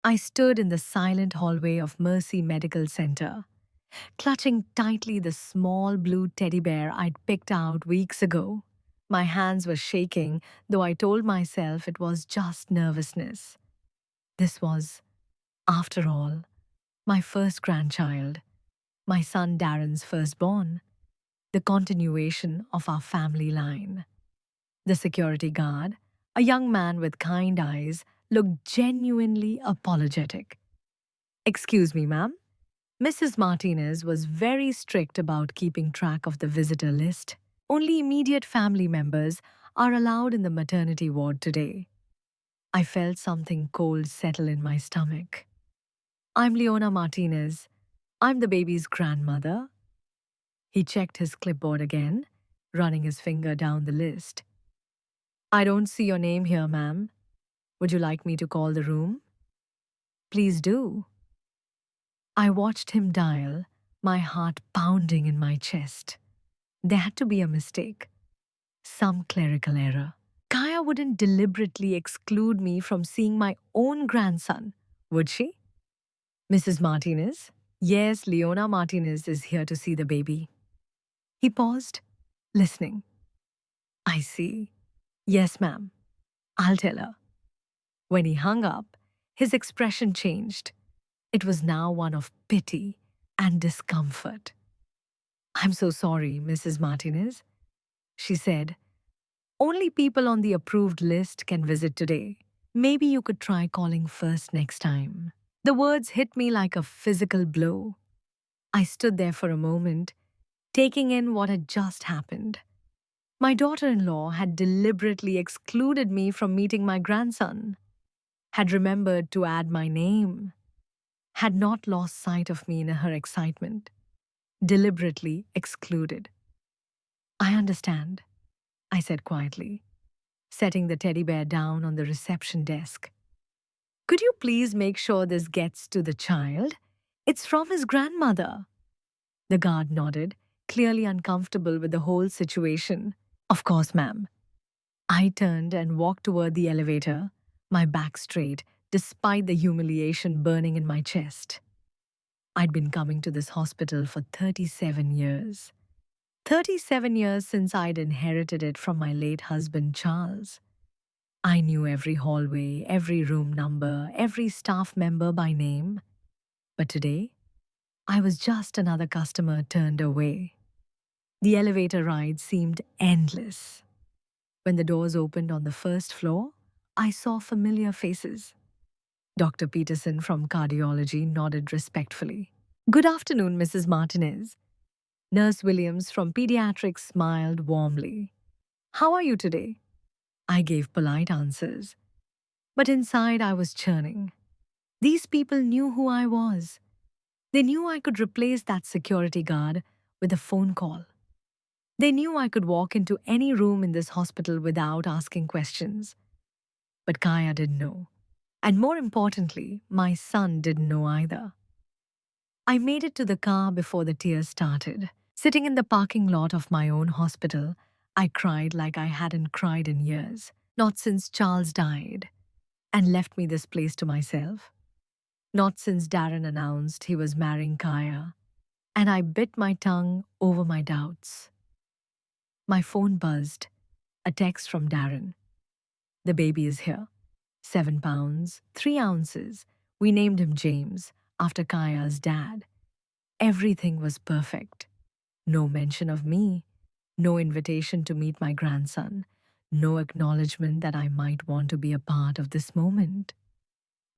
I stood in the silent hallway of Mercy Medical Center, clutching tightly the small blue teddy bear I'd picked out weeks ago. My hands were shaking, though I told myself it was just nervousness. This was, after all, my first grandchild, my son Darren's firstborn, the continuation of our family line. The security guard, a young man with kind eyes, looked genuinely apologetic. "Excuse me, ma'am." Mrs. Martinez was very strict about keeping track of the visitor list. Only immediate family members are allowed in the maternity ward today. I felt something cold settle in my stomach. "I'm Leona Martinez. I'm the baby's grandmother." He checked his clipboard again, running his finger down the list. "I don't see your name here, ma'am. Would you like me to call the room?" "Please do." I watched him dial, my heart pounding in my chest. There had to be a mistake, some clerical error. Kaya wouldn't deliberately exclude me from seeing my own grandson, would she? "Mrs. Martinez?" "Yes, Leona Martinez is here to see the baby." He paused, listening. "I see. Yes, ma'am. I'll tell her." When he hung up, his expression changed. It was now one of pity and discomfort. "I'm so sorry, Mrs. Martinez," she said. "Only people on the approved list can visit today. Maybe you could try calling first next time." The words hit me like a physical blow. I stood there for a moment, taking in what had just happened. My daughter-in-law had deliberately excluded me from meeting my grandson, had remembered to add my name, had not lost sight of me in her excitement. Deliberately excluded. "I understand," I said quietly, setting the teddy bear down on the reception desk. "Could you please make sure this gets to the child? It's from his grandmother." The guard nodded, clearly uncomfortable with the whole situation. "Of course, ma'am." I turned and walked toward the elevator, my back straight, despite the humiliation burning in my chest. I'd been coming to this hospital for 37 years. 37 years since I'd inherited it from my late husband, Charles. I knew every hallway, every room number, every staff member by name. But today, I was just another customer turned away. The elevator ride seemed endless. When the doors opened on the first floor, I saw familiar faces. Dr. Peterson from cardiology nodded respectfully. "Good afternoon, Mrs. Martinez." Nurse Williams from pediatrics smiled warmly. "How are you today?" I gave polite answers. But inside I was churning. These people knew who I was. They knew I could replace that security guard with a phone call. They knew I could walk into any room in this hospital without asking questions. But Kaya didn't know. And more importantly, my son didn't know either. I made it to the car before the tears started. Sitting in the parking lot of my own hospital, I cried like I hadn't cried in years, not since Charles died and left me this place to myself, not since Darren announced he was marrying Kaya, and I bit my tongue over my doubts. My phone buzzed, a text from Darren. "The baby is here. 7 pounds, 3 ounces. We named him James, after Kaya's dad." Everything was perfect. No mention of me, no invitation to meet my grandson, no acknowledgement that I might want to be a part of this moment.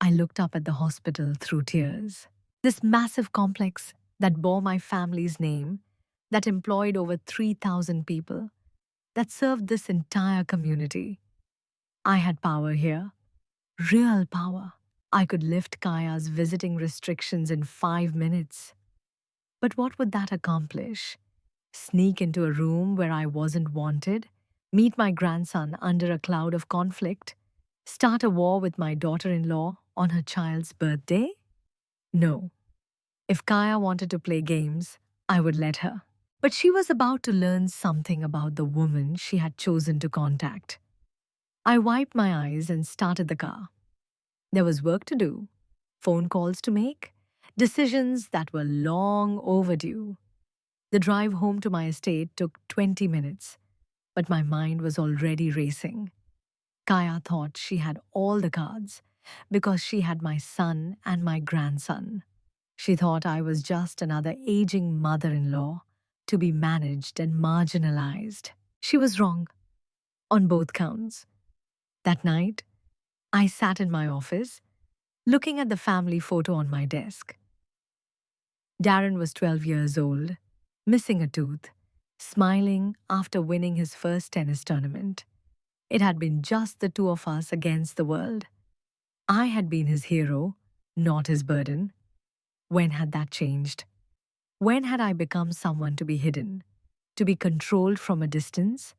I looked up at the hospital through tears. This massive complex that bore my family's name, that employed over 3,000 people, that served this entire community. I had power here, real power. I could lift Kaya's visiting restrictions in 5 minutes. But what would that accomplish? Sneak into a room where I wasn't wanted? Meet my grandson under a cloud of conflict? Start a war with my daughter-in-law on her child's birthday? No. If Kaya wanted to play games, I would let her. But she was about to learn something about the woman she had chosen to contact. I wiped my eyes and started the car. There was work to do. phone calls to make, decisions that were long overdue. The drive home to my estate took 20 minutes, but my mind was already racing. Kaya thought she had all the cards because she had my son and my grandson. She thought I was just another aging mother in law to be managed and marginalized. She was wrong on both counts. That night, I sat in my office, looking at the family photo on my desk. Darren was 12 years old, missing a tooth, smiling after winning his first tennis tournament. It had been just the two of us against the world. I had been his hero, not his burden. When had that changed? When had I become someone to be hidden, to be controlled from a distance?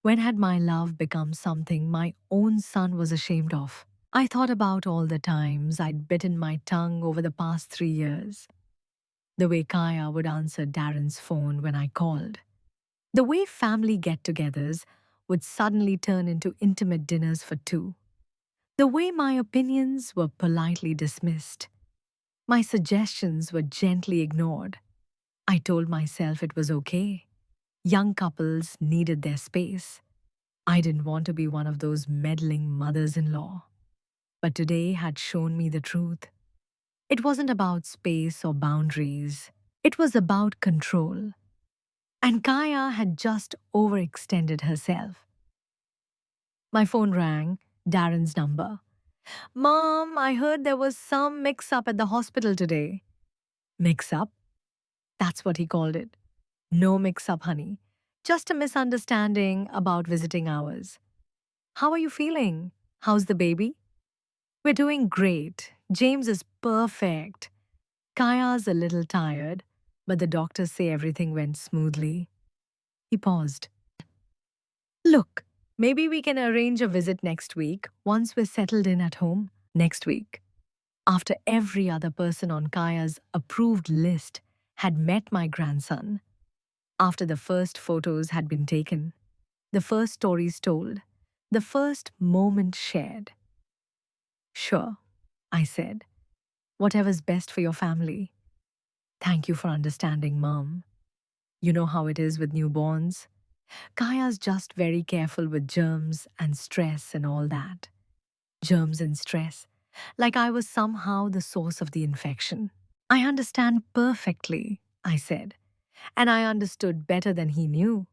When had my love become something my own son was ashamed of? I thought about all the times I'd bitten my tongue over the past 3 years. The way Kaya would answer Darren's phone when I called. The way family get togethers would suddenly turn into intimate dinners for two. The way my opinions were politely dismissed. My suggestions were gently ignored. I told myself it was okay. Young couples needed their space. I didn't want to be one of those meddling mothers in law. But today had shown me the truth. It wasn't about space or boundaries, it was about control. And Kaya had just overextended herself. My phone rang, Darren's number. Mom, I heard there was some mix up at the hospital today. Mix up? That's what he called it. No mix up, honey. Just a misunderstanding about visiting hours. How are you feeling? How's the baby? We're doing great. James is perfect. Kaya's a little tired, but the doctors say everything went smoothly. He paused. Look, maybe we can arrange a visit next week once we're settled in at home. Next week. After every other person on Kaya's approved list had met my grandson, after the first photos had been taken, the first stories told, the first moment shared. Sure, I said. Whatever's best for your family. Thank you for understanding, Mom. You know how it is with newborns. Kaya's just very careful with germs and stress and all that. Germs and stress, like I was somehow the source of the infection. I understand perfectly, I said, and I understood better than he knew.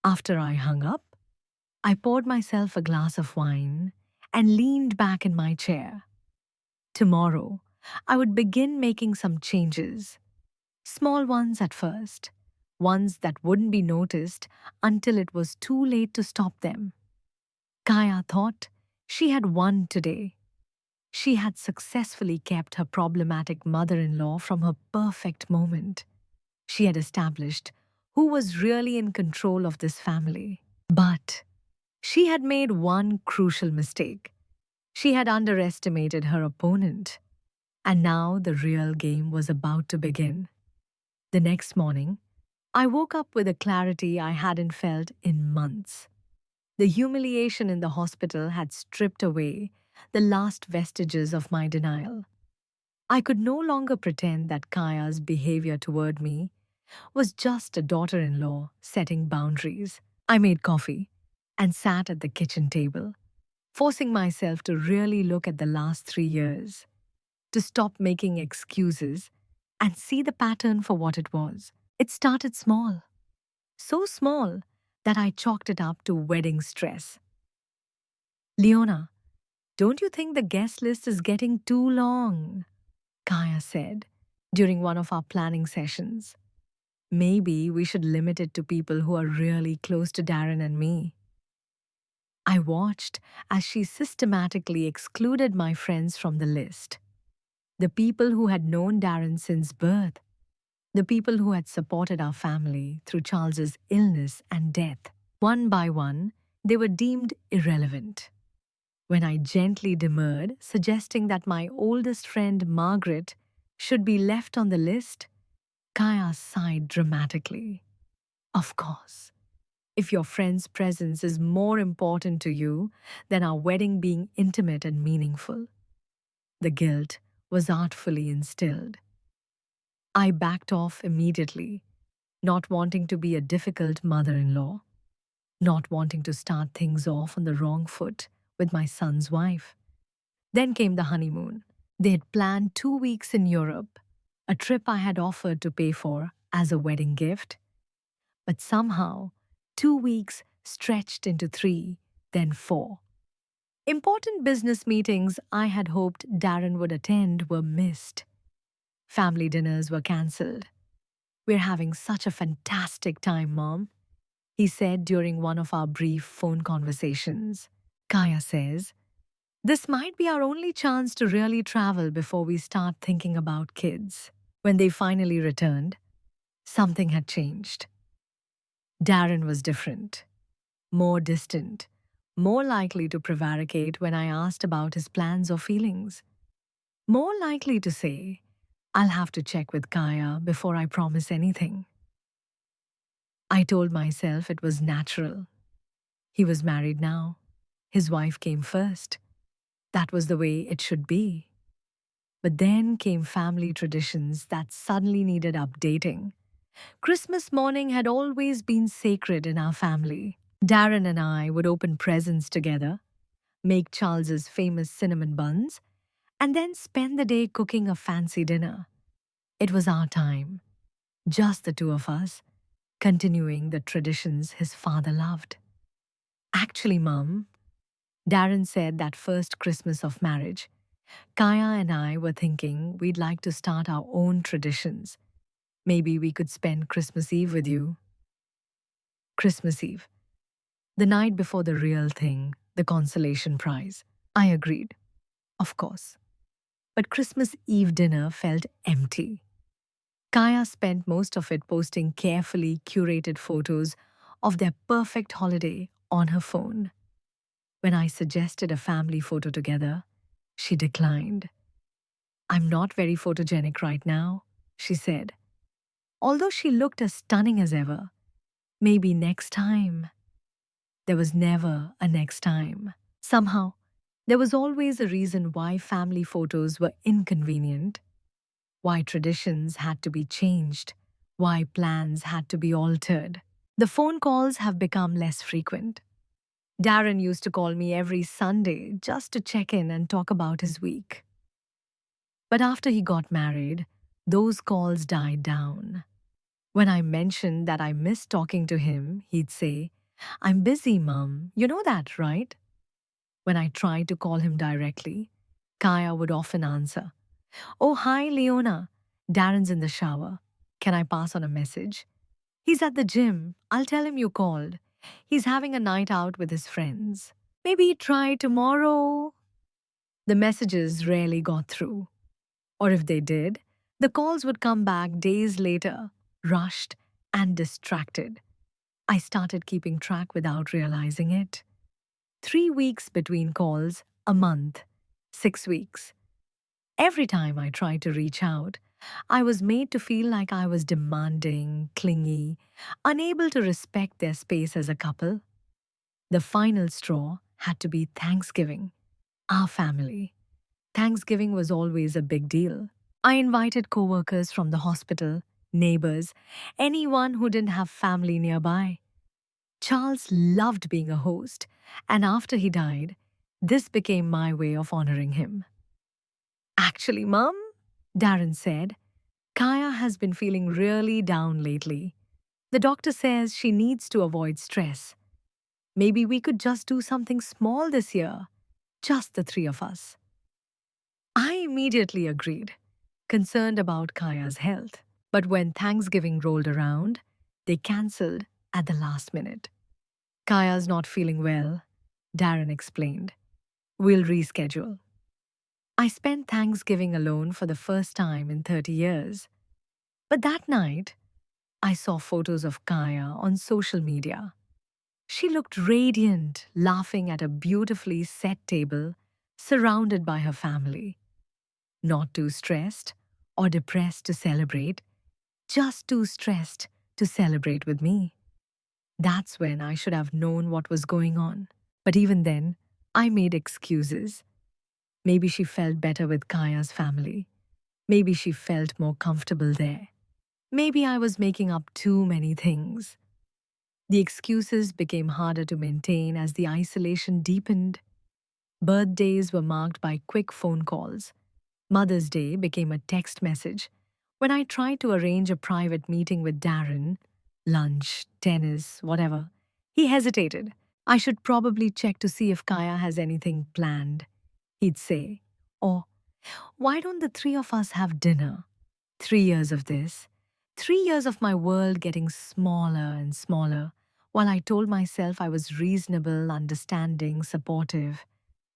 After I hung up, I poured myself a glass of wine and leaned back in my chair. Tomorrow, I would begin making some changes. Small ones at first, ones that wouldn't be noticed until it was too late to stop them. Kaya thought she had won today. She had successfully kept her problematic mother in law from her perfect moment. She had established who was really in control of this family. But she had made one crucial mistake. She had underestimated her opponent. And now the real game was about to begin. The next morning, I woke up with a clarity I hadn't felt in months. The humiliation in the hospital had stripped away the last vestiges of my denial. I could no longer pretend that Kaya's behavior toward me was just a daughter in law setting boundaries. I made coffee and sat at the kitchen table, forcing myself to really look at the last 3 years, to stop making excuses and see the pattern for what it was. It started small, so small that I chalked it up to wedding stress. Leona, don't you think the guest list is getting too long? Kaya said during one of our planning sessions. Maybe we should limit it to people who are really close to Darren and me. I watched as she systematically excluded my friends from the list. The people who had known Darren since birth, the people who had supported our family through Charles's illness and death. One by one, they were deemed irrelevant. When I gently demurred, suggesting that my oldest friend Margaret should be left on the list, Kaya sighed dramatically. Of course. If your friend's presence is more important to you than our wedding being intimate and meaningful. The guilt was artfully instilled. I backed off immediately, not wanting to be a difficult mother in law, not wanting to start things off on the wrong foot with my son's wife. Then came the honeymoon. They had planned 2 weeks in Europe, a trip I had offered to pay for as a wedding gift. But somehow, 2 weeks stretched into 3, then 4. Important business meetings I had hoped Darren would attend were missed. Family dinners were cancelled. "We're having such a fantastic time, Mom," he said during one of our brief phone conversations. Kaya says, "This might be our only chance to really travel before we start thinking about kids." When they finally returned, something had changed. Darren was different, more distant, more likely to prevaricate when I asked about his plans or feelings, more likely to say, "I'll have to check with Kaya before I promise anything." I told myself it was natural. He was married now. His wife came first. That was the way it should be. But then came family traditions that suddenly needed updating. Christmas morning had always been sacred in our family. Darren and I would open presents together, make Charles's famous cinnamon buns, and then spend the day cooking a fancy dinner. It was our time, just the two of us, continuing the traditions his father loved. "Actually, Mum," Darren said that first Christmas of marriage, "Kaya and I were thinking we'd like to start our own traditions. Maybe we could spend Christmas Eve with you." Christmas Eve, the night before the real thing, the consolation prize. I agreed, of course. But Christmas Eve dinner felt empty. Kaya spent most of it posting carefully curated photos of their perfect holiday on her phone. When I suggested a family photo together, she declined. "I'm not very photogenic right now," she said. Although she looked as stunning as ever. "Maybe next time." There was never a next time. Somehow, there was always a reason why family photos were inconvenient, why traditions had to be changed, why plans had to be altered. The phone calls have become less frequent. Darren used to call me every Sunday just to check in and talk about his week. But after he got married, those calls died down. When I mentioned that I missed talking to him, he'd say, "I'm busy, Mum. You know that, right?" When I tried to call him directly, Kaya would often answer, "Oh, hi, Leona. Darren's in the shower. Can I pass on a message? He's at the gym. I'll tell him you called. He's having a night out with his friends. Maybe try tomorrow." The messages rarely got through. Or if they did, the calls would come back days later, rushed and distracted. I started keeping track without realizing it. 3 weeks between calls, a month, 6 weeks. Every time I tried to reach out, I was made to feel like I was demanding, clingy, unable to respect their space as a couple. The final straw had to be Thanksgiving. Our family. Thanksgiving was always a big deal. I invited coworkers from the hospital, neighbors, anyone who didn't have family nearby. Charles loved being a host, and after he died, this became my way of honoring him. "Actually, Mum," Darren said, "Kaya has been feeling really down lately. The doctor says she needs to avoid stress. Maybe we could just do something small this year, just the three of us." I immediately agreed, concerned about Kaya's health. But when Thanksgiving rolled around, they cancelled at the last minute. "Kaya's not feeling well," Darren explained. "We'll reschedule." I spent Thanksgiving alone for the first time in 30 years. But that night, I saw photos of Kaya on social media. She looked radiant, laughing at a beautifully set table, surrounded by her family. Not too stressed or depressed to celebrate, just too stressed to celebrate with me. That's when I should have known what was going on. But even then, I made excuses. Maybe she felt better with Kaya's family. Maybe she felt more comfortable there. Maybe I was making up too many things. The excuses became harder to maintain as the isolation deepened. Birthdays were marked by quick phone calls. Mother's Day became a text message. When I tried to arrange a private meeting with Darren, lunch, tennis, whatever, he hesitated. I should probably check to see if Kaya has anything planned, he'd say. Or, why don't the three of us have dinner? 3 years of this. 3 years of my world getting smaller and smaller, while I told myself I was reasonable, understanding, supportive.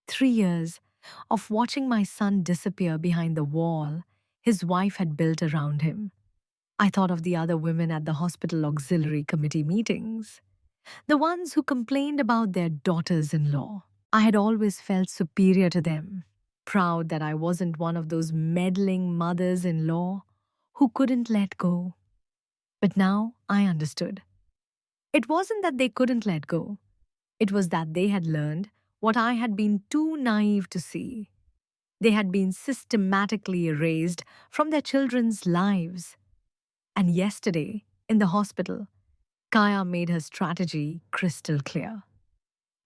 3 years of watching my son disappear behind the wall his wife had built around him. I thought of the other women at the hospital auxiliary committee meetings, the ones who complained about their daughters in law. I had always felt superior to them, proud that I wasn't one of those meddling mothers in law who couldn't let go. But now I understood. It wasn't that they couldn't let go, it was that they had learned what I had been too naive to see. They had been systematically erased from their children's lives. And yesterday, in the hospital, Kaya made her strategy crystal clear.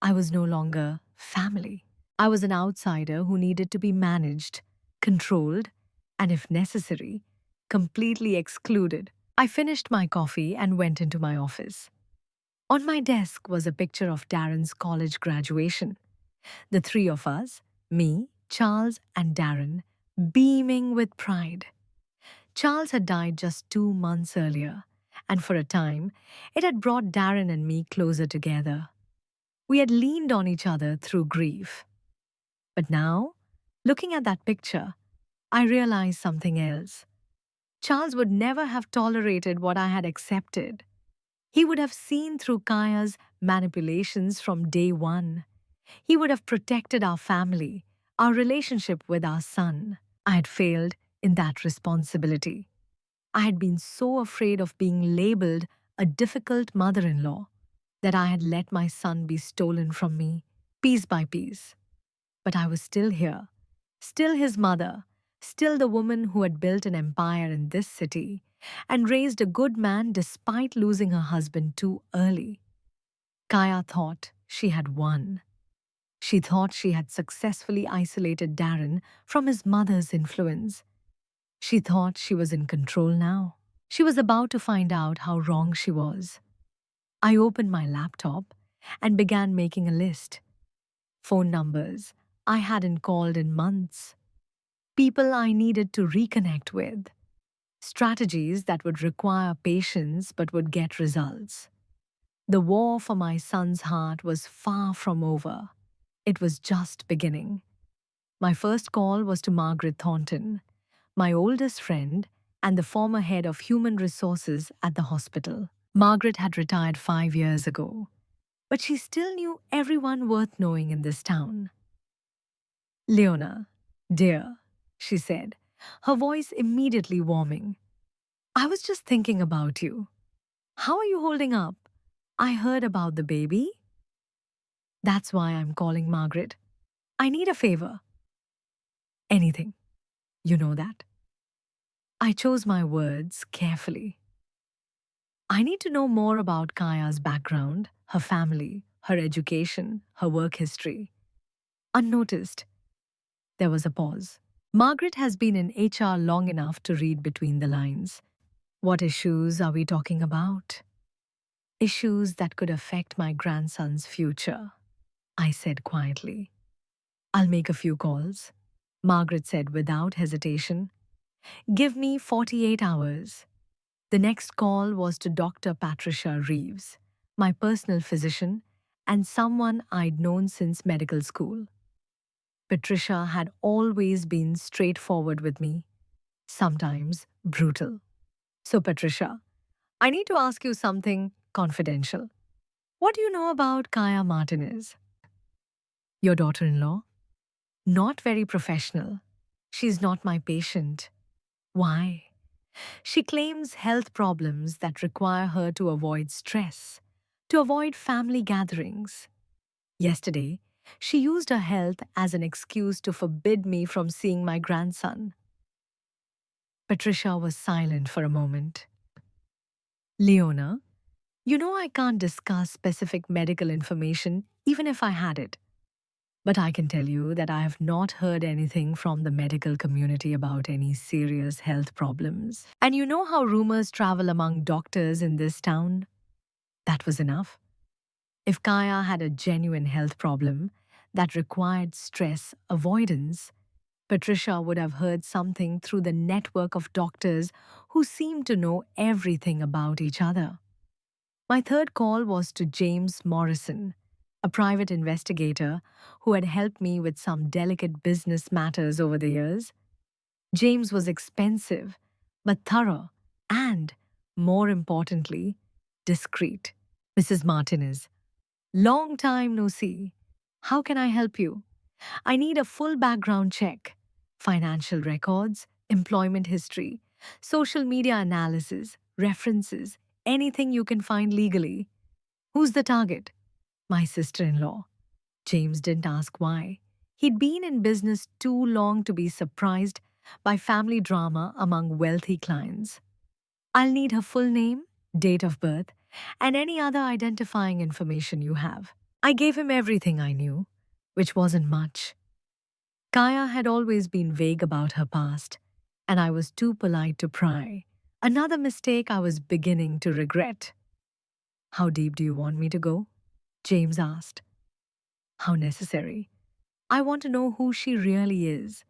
I was no longer family. I was an outsider who needed to be managed, controlled, and if necessary, completely excluded. I finished my coffee and went into my office. On my desk was a picture of Darren's college graduation. The three of us, me, Charles, and Darren, beaming with pride. Charles had died just 2 months earlier, and for a time, it had brought Darren and me closer together. We had leaned on each other through grief. But now, looking at that picture, I realized something else. Charles would never have tolerated what I had accepted. He would have seen through Kaya's manipulations from day one. He would have protected our family, our relationship with our son. I had failed in that responsibility. I had been so afraid of being labeled a difficult mother in law that I had let my son be stolen from me, piece by piece. But I was still here, still his mother, still the woman who had built an empire in this city and raised a good man despite losing her husband too early. Kaya thought she had won. She thought she had successfully isolated Darren from his mother's influence. She thought she was in control now. She was about to find out how wrong she was. I opened my laptop and began making a list. Phone numbers I hadn't called in months. People I needed to reconnect with. Strategies that would require patience but would get results. The war for my son's heart was far from over. It was just beginning. My first call was to Margaret Thornton, my oldest friend and the former head of human resources at the hospital. Margaret had retired 5 years ago, but she still knew everyone worth knowing in this town. Leona, dear, she said, her voice immediately warming. I was just thinking about you. How are you holding up? I heard about the baby. That's why I'm calling Margaret. I need a favor. Anything. You know that. I chose my words carefully. I need to know more about Kaya's background, her family, her education, her work history. Unnoticed, there was a pause. Margaret has been in HR long enough to read between the lines. What issues are we talking about? Issues that could affect my grandson's future, I said quietly. I'll make a few calls, Margaret said without hesitation. Give me 48 hours. The next call was to Dr. Patricia Reeves, my personal physician and someone I'd known since medical school. Patricia had always been straightforward with me, sometimes brutal. So, Patricia, I need to ask you something confidential. What do you know about Kaya Martinez? Your daughter-in-law? Not very professional. She's not my patient. Why? She claims health problems that require her to avoid stress, to avoid family gatherings. Yesterday, She used her health as an excuse to forbid me from seeing my grandson. Patricia was silent for a moment. Leona, you know I can't discuss specific medical information even if I had it. But I can tell you that I have not heard anything from the medical community about any serious health problems. And you know how rumors travel among doctors in this town? That was enough. If Kaya had a genuine health problem that required stress avoidance, Patricia would have heard something through the network of doctors who seemed to know everything about each other. My third call was to James Morrison, a private investigator who had helped me with some delicate business matters over the years. James was expensive, but thorough, and, more importantly, discreet. Mrs. Martinez, long time no see. How can I help you? I need a full background check, financial records, employment history, social media analysis, references, anything you can find legally. Who's the target? My sister in law. James didn't ask why. He'd been in business too long to be surprised by family drama among wealthy clients. I'll need her full name, date of birth, and any other identifying information you have. I gave him everything I knew, which wasn't much. Kaya had always been vague about her past, and I was too polite to pry. Another mistake I was beginning to regret. How deep do you want me to go? James asked. How necessary? I want to know who she really is.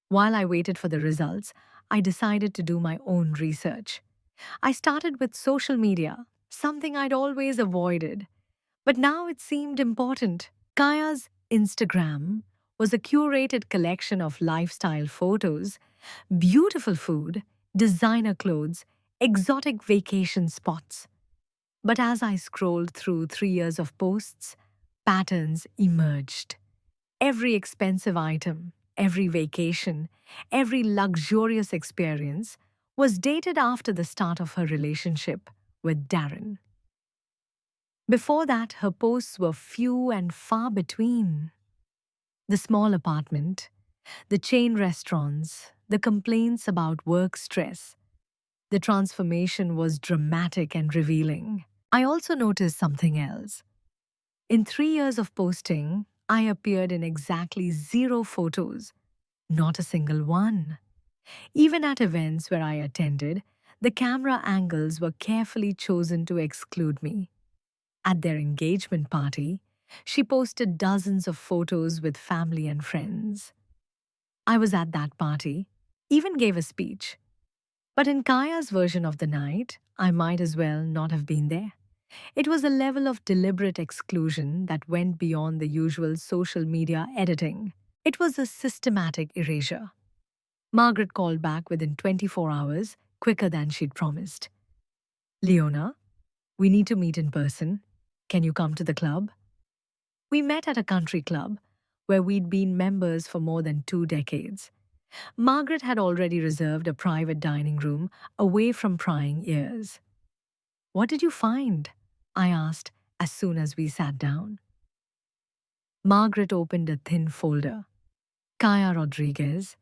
While I waited for the results, I decided to do my own research. I started with social media, something I'd always avoided, but now it seemed important. Kaya's Instagram was a curated collection of lifestyle photos, beautiful food, designer clothes, exotic vacation spots. But as I scrolled through 3 years of posts, patterns emerged. Every expensive item, every vacation, every luxurious experience was dated after the start of her relationship with Darren. Before that, her posts were few and far between. The small apartment, the chain restaurants, the complaints about work stress. The transformation was dramatic and revealing. I also noticed something else. In 3 years of posting, I appeared in exactly zero photos, not a single one. Even at events where I attended, the camera angles were carefully chosen to exclude me. At their engagement party, she posted dozens of photos with family and friends. I was at that party, even gave a speech. But in Kaya's version of the night, I might as well not have been there. It was a level of deliberate exclusion that went beyond the usual social media editing. It was a systematic erasure. Margaret called back within 24 hours, quicker than she'd promised. Leona, we need to meet in person. Can you come to the club? We met at a country club where we'd been members for more than 2 decades. Margaret had already reserved a private dining room away from prying ears. What did you find? I asked as soon as we sat down. Margaret opened a thin folder. Kaya Rodriguez.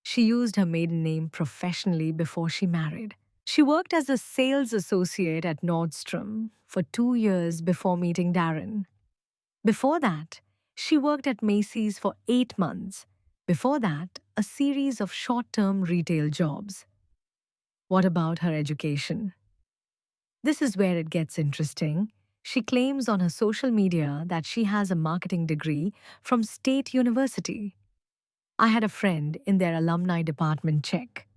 She used her maiden name professionally before she married. She worked as a sales associate at Nordstrom for 2 years before meeting Darren. Before that, she worked at Macy's for 8 months. Before that, a series of short-term retail jobs. What about her education? This is where it gets interesting. She claims on her social media that she has a marketing degree from State University. I had a friend in their alumni department check.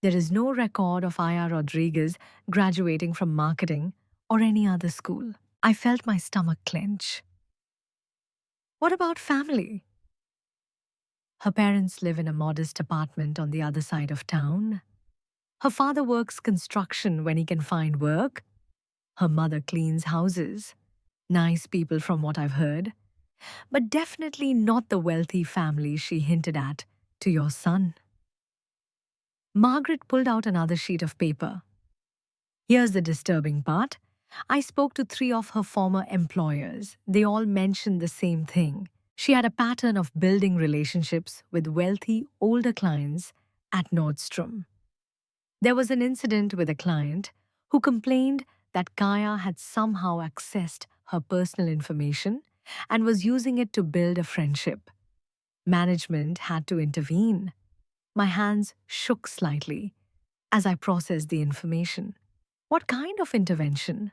There is no record of Aya Rodriguez graduating from marketing or any other school. I felt my stomach clench. What about family? Her parents live in a modest apartment on the other side of town. Her father works construction when he can find work. Her mother cleans houses. Nice people from what I've heard. But definitely not the wealthy family she hinted at to your son. Margaret pulled out another sheet of paper. Here's the disturbing part. I spoke to 3 of her former employers. They all mentioned the same thing. She had a pattern of building relationships with wealthy older clients at Nordstrom. There was an incident with a client who complained that Kaya had somehow accessed her personal information and was using it to build a friendship. Management had to intervene. My hands shook slightly as I processed the information. What kind of intervention?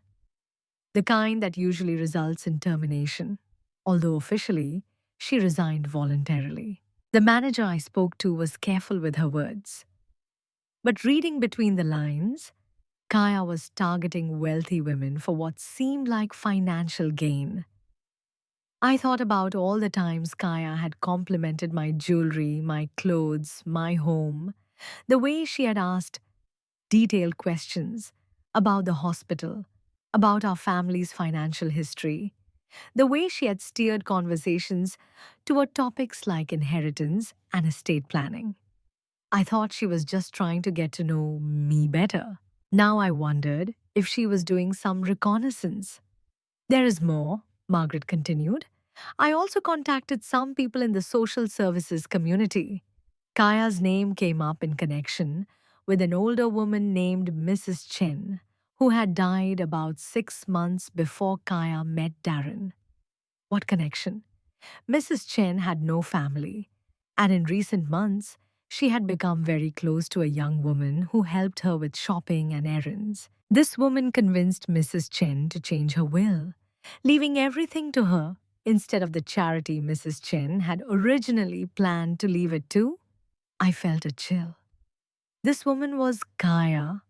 The kind that usually results in termination, although officially, she resigned voluntarily. The manager I spoke to was careful with her words. But reading between the lines, Kaya was targeting wealthy women for what seemed like financial gain. I thought about all the times Kaya had complimented my jewelry, my clothes, my home, the way she had asked detailed questions about the hospital, about our family's financial history, the way she had steered conversations toward topics like inheritance and estate planning. I thought she was just trying to get to know me better. Now I wondered if she was doing some reconnaissance. There is more, Margaret continued. I also contacted some people in the social services community. Kaya's name came up in connection with an older woman named Mrs. Chen, who had died about 6 months before Kaya met Darren. What connection? Mrs. Chen had no family, and in recent months, she had become very close to a young woman who helped her with shopping and errands. This woman convinced Mrs. Chen to change her will, leaving everything to her instead of the charity Mrs. Chen had originally planned to leave it to. I felt a chill. This woman was Kaya.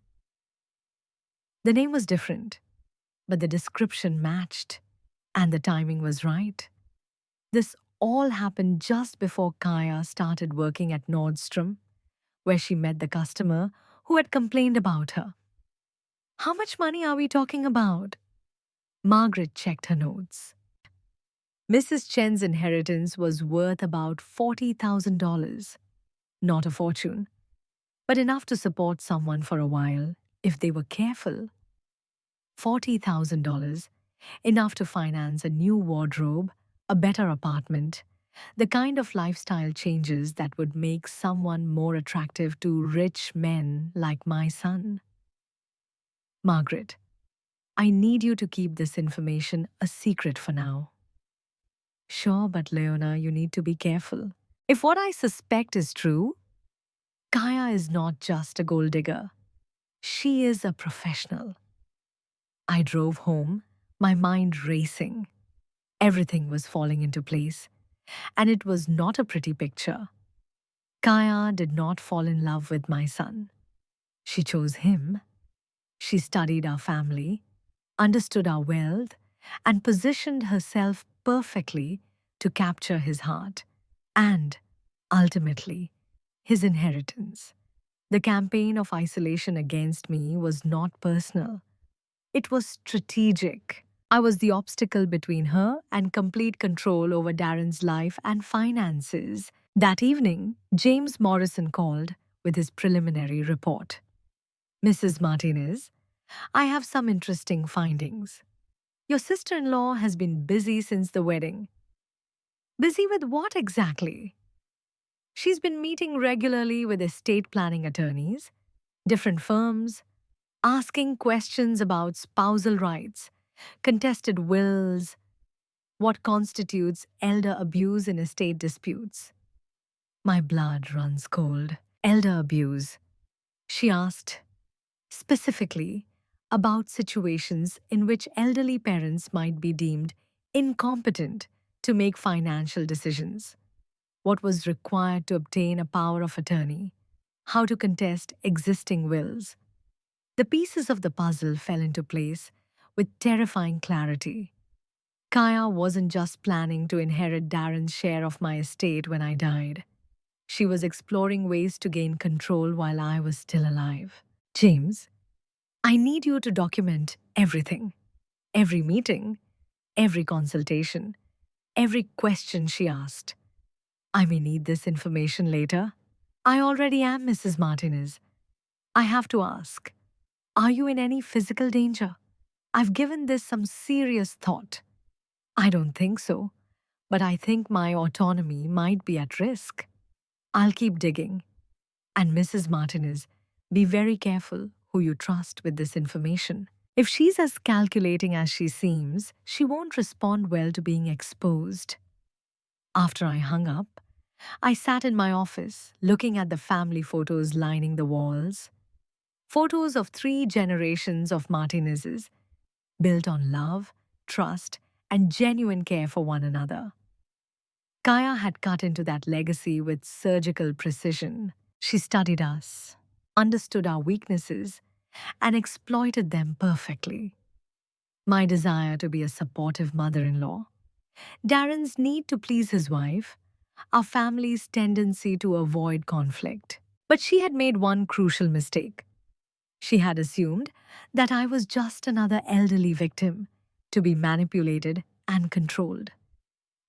The name was different, but the description matched, and the timing was right. This all happened just before Kaya started working at Nordstrom, where she met the customer who had complained about her. How much money are we talking about? Margaret checked her notes. Mrs. Chen's inheritance was worth about $40,000. Not a fortune, but enough to support someone for a while if they were careful. $40,000, enough to finance a new wardrobe, a better apartment, the kind of lifestyle changes that would make someone more attractive to rich men like my son. Margaret, I need you to keep this information a secret for now. Sure, but Leona, you need to be careful. If what I suspect is true, Kaya is not just a gold digger. She is a professional. I drove home, my mind racing. Everything was falling into place, and it was not a pretty picture. Kaya did not fall in love with my son. She chose him. She studied our family, understood our wealth, and positioned herself perfectly to capture his heart and, ultimately, his inheritance. The campaign of isolation against me was not personal. It was strategic. I was the obstacle between her and complete control over Darren's life and finances. That evening, James Morrison called with his preliminary report. Mrs. Martinez, I have some interesting findings. Your sister-in-law has been busy since the wedding. Busy with what exactly? She's been meeting regularly with estate planning attorneys, different firms, asking questions about spousal rights, contested wills, what constitutes elder abuse in estate disputes. My blood runs cold. Elder abuse. She asked specifically about situations in which elderly parents might be deemed incompetent to make financial decisions, what was required to obtain a power of attorney, how to contest existing wills. The pieces of the puzzle fell into place with terrifying clarity. Kaya wasn't just planning to inherit Darren's share of my estate when I died. She was exploring ways to gain control while I was still alive. James, I need you to document everything. Every meeting, every consultation, every question she asked. I may need this information later. I already am, Mrs. Martinez. I have to ask, are you in any physical danger? I've given this some serious thought. I don't think so, but I think my autonomy might be at risk. I'll keep digging. And Mrs. Martinez, be very careful who you trust with this information. If she's as calculating as she seems, she won't respond well to being exposed. After I hung up, I sat in my office looking at the family photos lining the walls. Photos of 3 generations of Martinezes, built on love, trust, and genuine care for one another. Kaya had cut into that legacy with surgical precision. She studied us, understood our weaknesses, and exploited them perfectly. My desire to be a supportive mother in law, Darren's need to please his wife, our family's tendency to avoid conflict. But she had made one crucial mistake. She had assumed that I was just another elderly victim to be manipulated and controlled.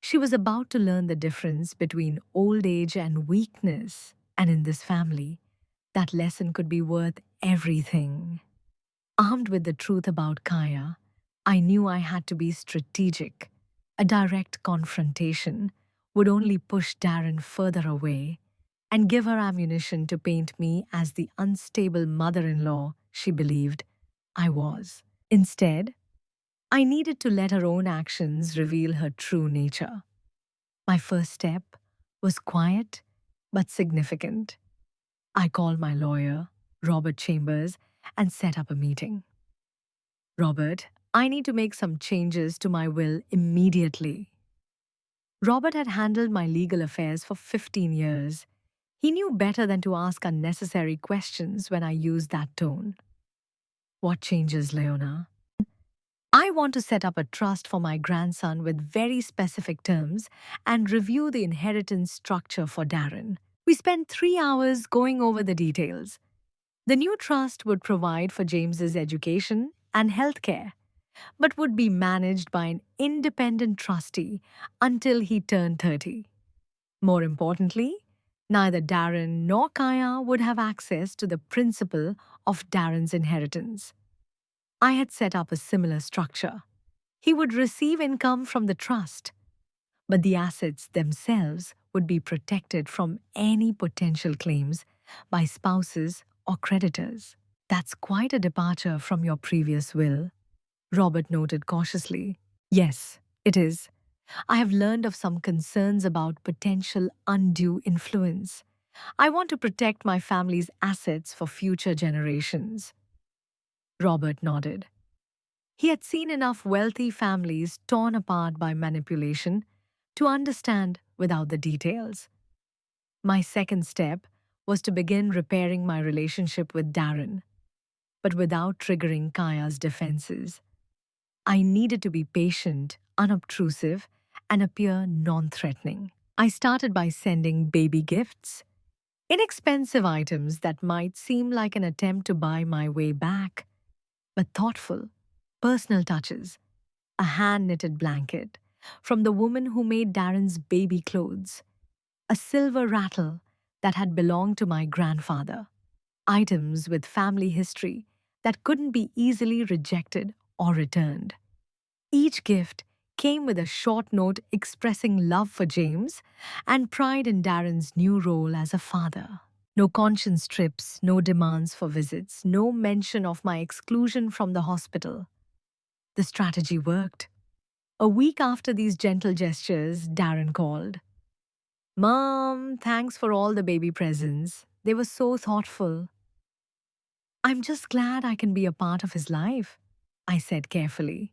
She was about to learn the difference between old age and weakness, and in this family, that lesson could be worth everything. Armed with the truth about Kaya, I knew I had to be strategic. A direct confrontation would only push Darren further away and give her ammunition to paint me as the unstable mother in law she believed I was. Instead, I needed to let her own actions reveal her true nature. My first step was quiet but significant. I called my lawyer, Robert Chambers, and set up a meeting. Robert, I need to make some changes to my will immediately. Robert had handled my legal affairs for 15 years. He knew better than to ask unnecessary questions when I used that tone. What changes, Leona? I want to set up a trust for my grandson with very specific terms and review the inheritance structure for Darren. We spent 3 hours going over the details. The new trust would provide for James's education and healthcare, but would be managed by an independent trustee until he turned 30. More importantly, neither Darren nor Kaya would have access to the principal of Darren's inheritance. I had set up a similar structure. He would receive income from the trust, but the assets themselves would be protected from any potential claims by spouses or creditors. That's quite a departure from your previous will, Robert noted cautiously. Yes, it is. I have learned of some concerns about potential undue influence. I want to protect my family's assets for future generations. Robert nodded. He had seen enough wealthy families torn apart by manipulation to understand without the details. My second step was to begin repairing my relationship with Darren, but without triggering Kaya's defenses. I needed to be patient, unobtrusive, and appear non-threatening. I started by sending baby gifts, inexpensive items that might seem like an attempt to buy my way back, but thoughtful, personal touches. A hand-knitted blanket from the woman who made Darren's baby clothes, a silver rattle that had belonged to my grandfather, items with family history that couldn't be easily rejected or returned. Each gift came with a short note expressing love for James and pride in Darren's new role as a father. No conscience trips, no demands for visits, no mention of my exclusion from the hospital. The strategy worked. A week after these gentle gestures, Darren called. Mom, thanks for all the baby presents. They were so thoughtful. I'm just glad I can be a part of his life, I said carefully.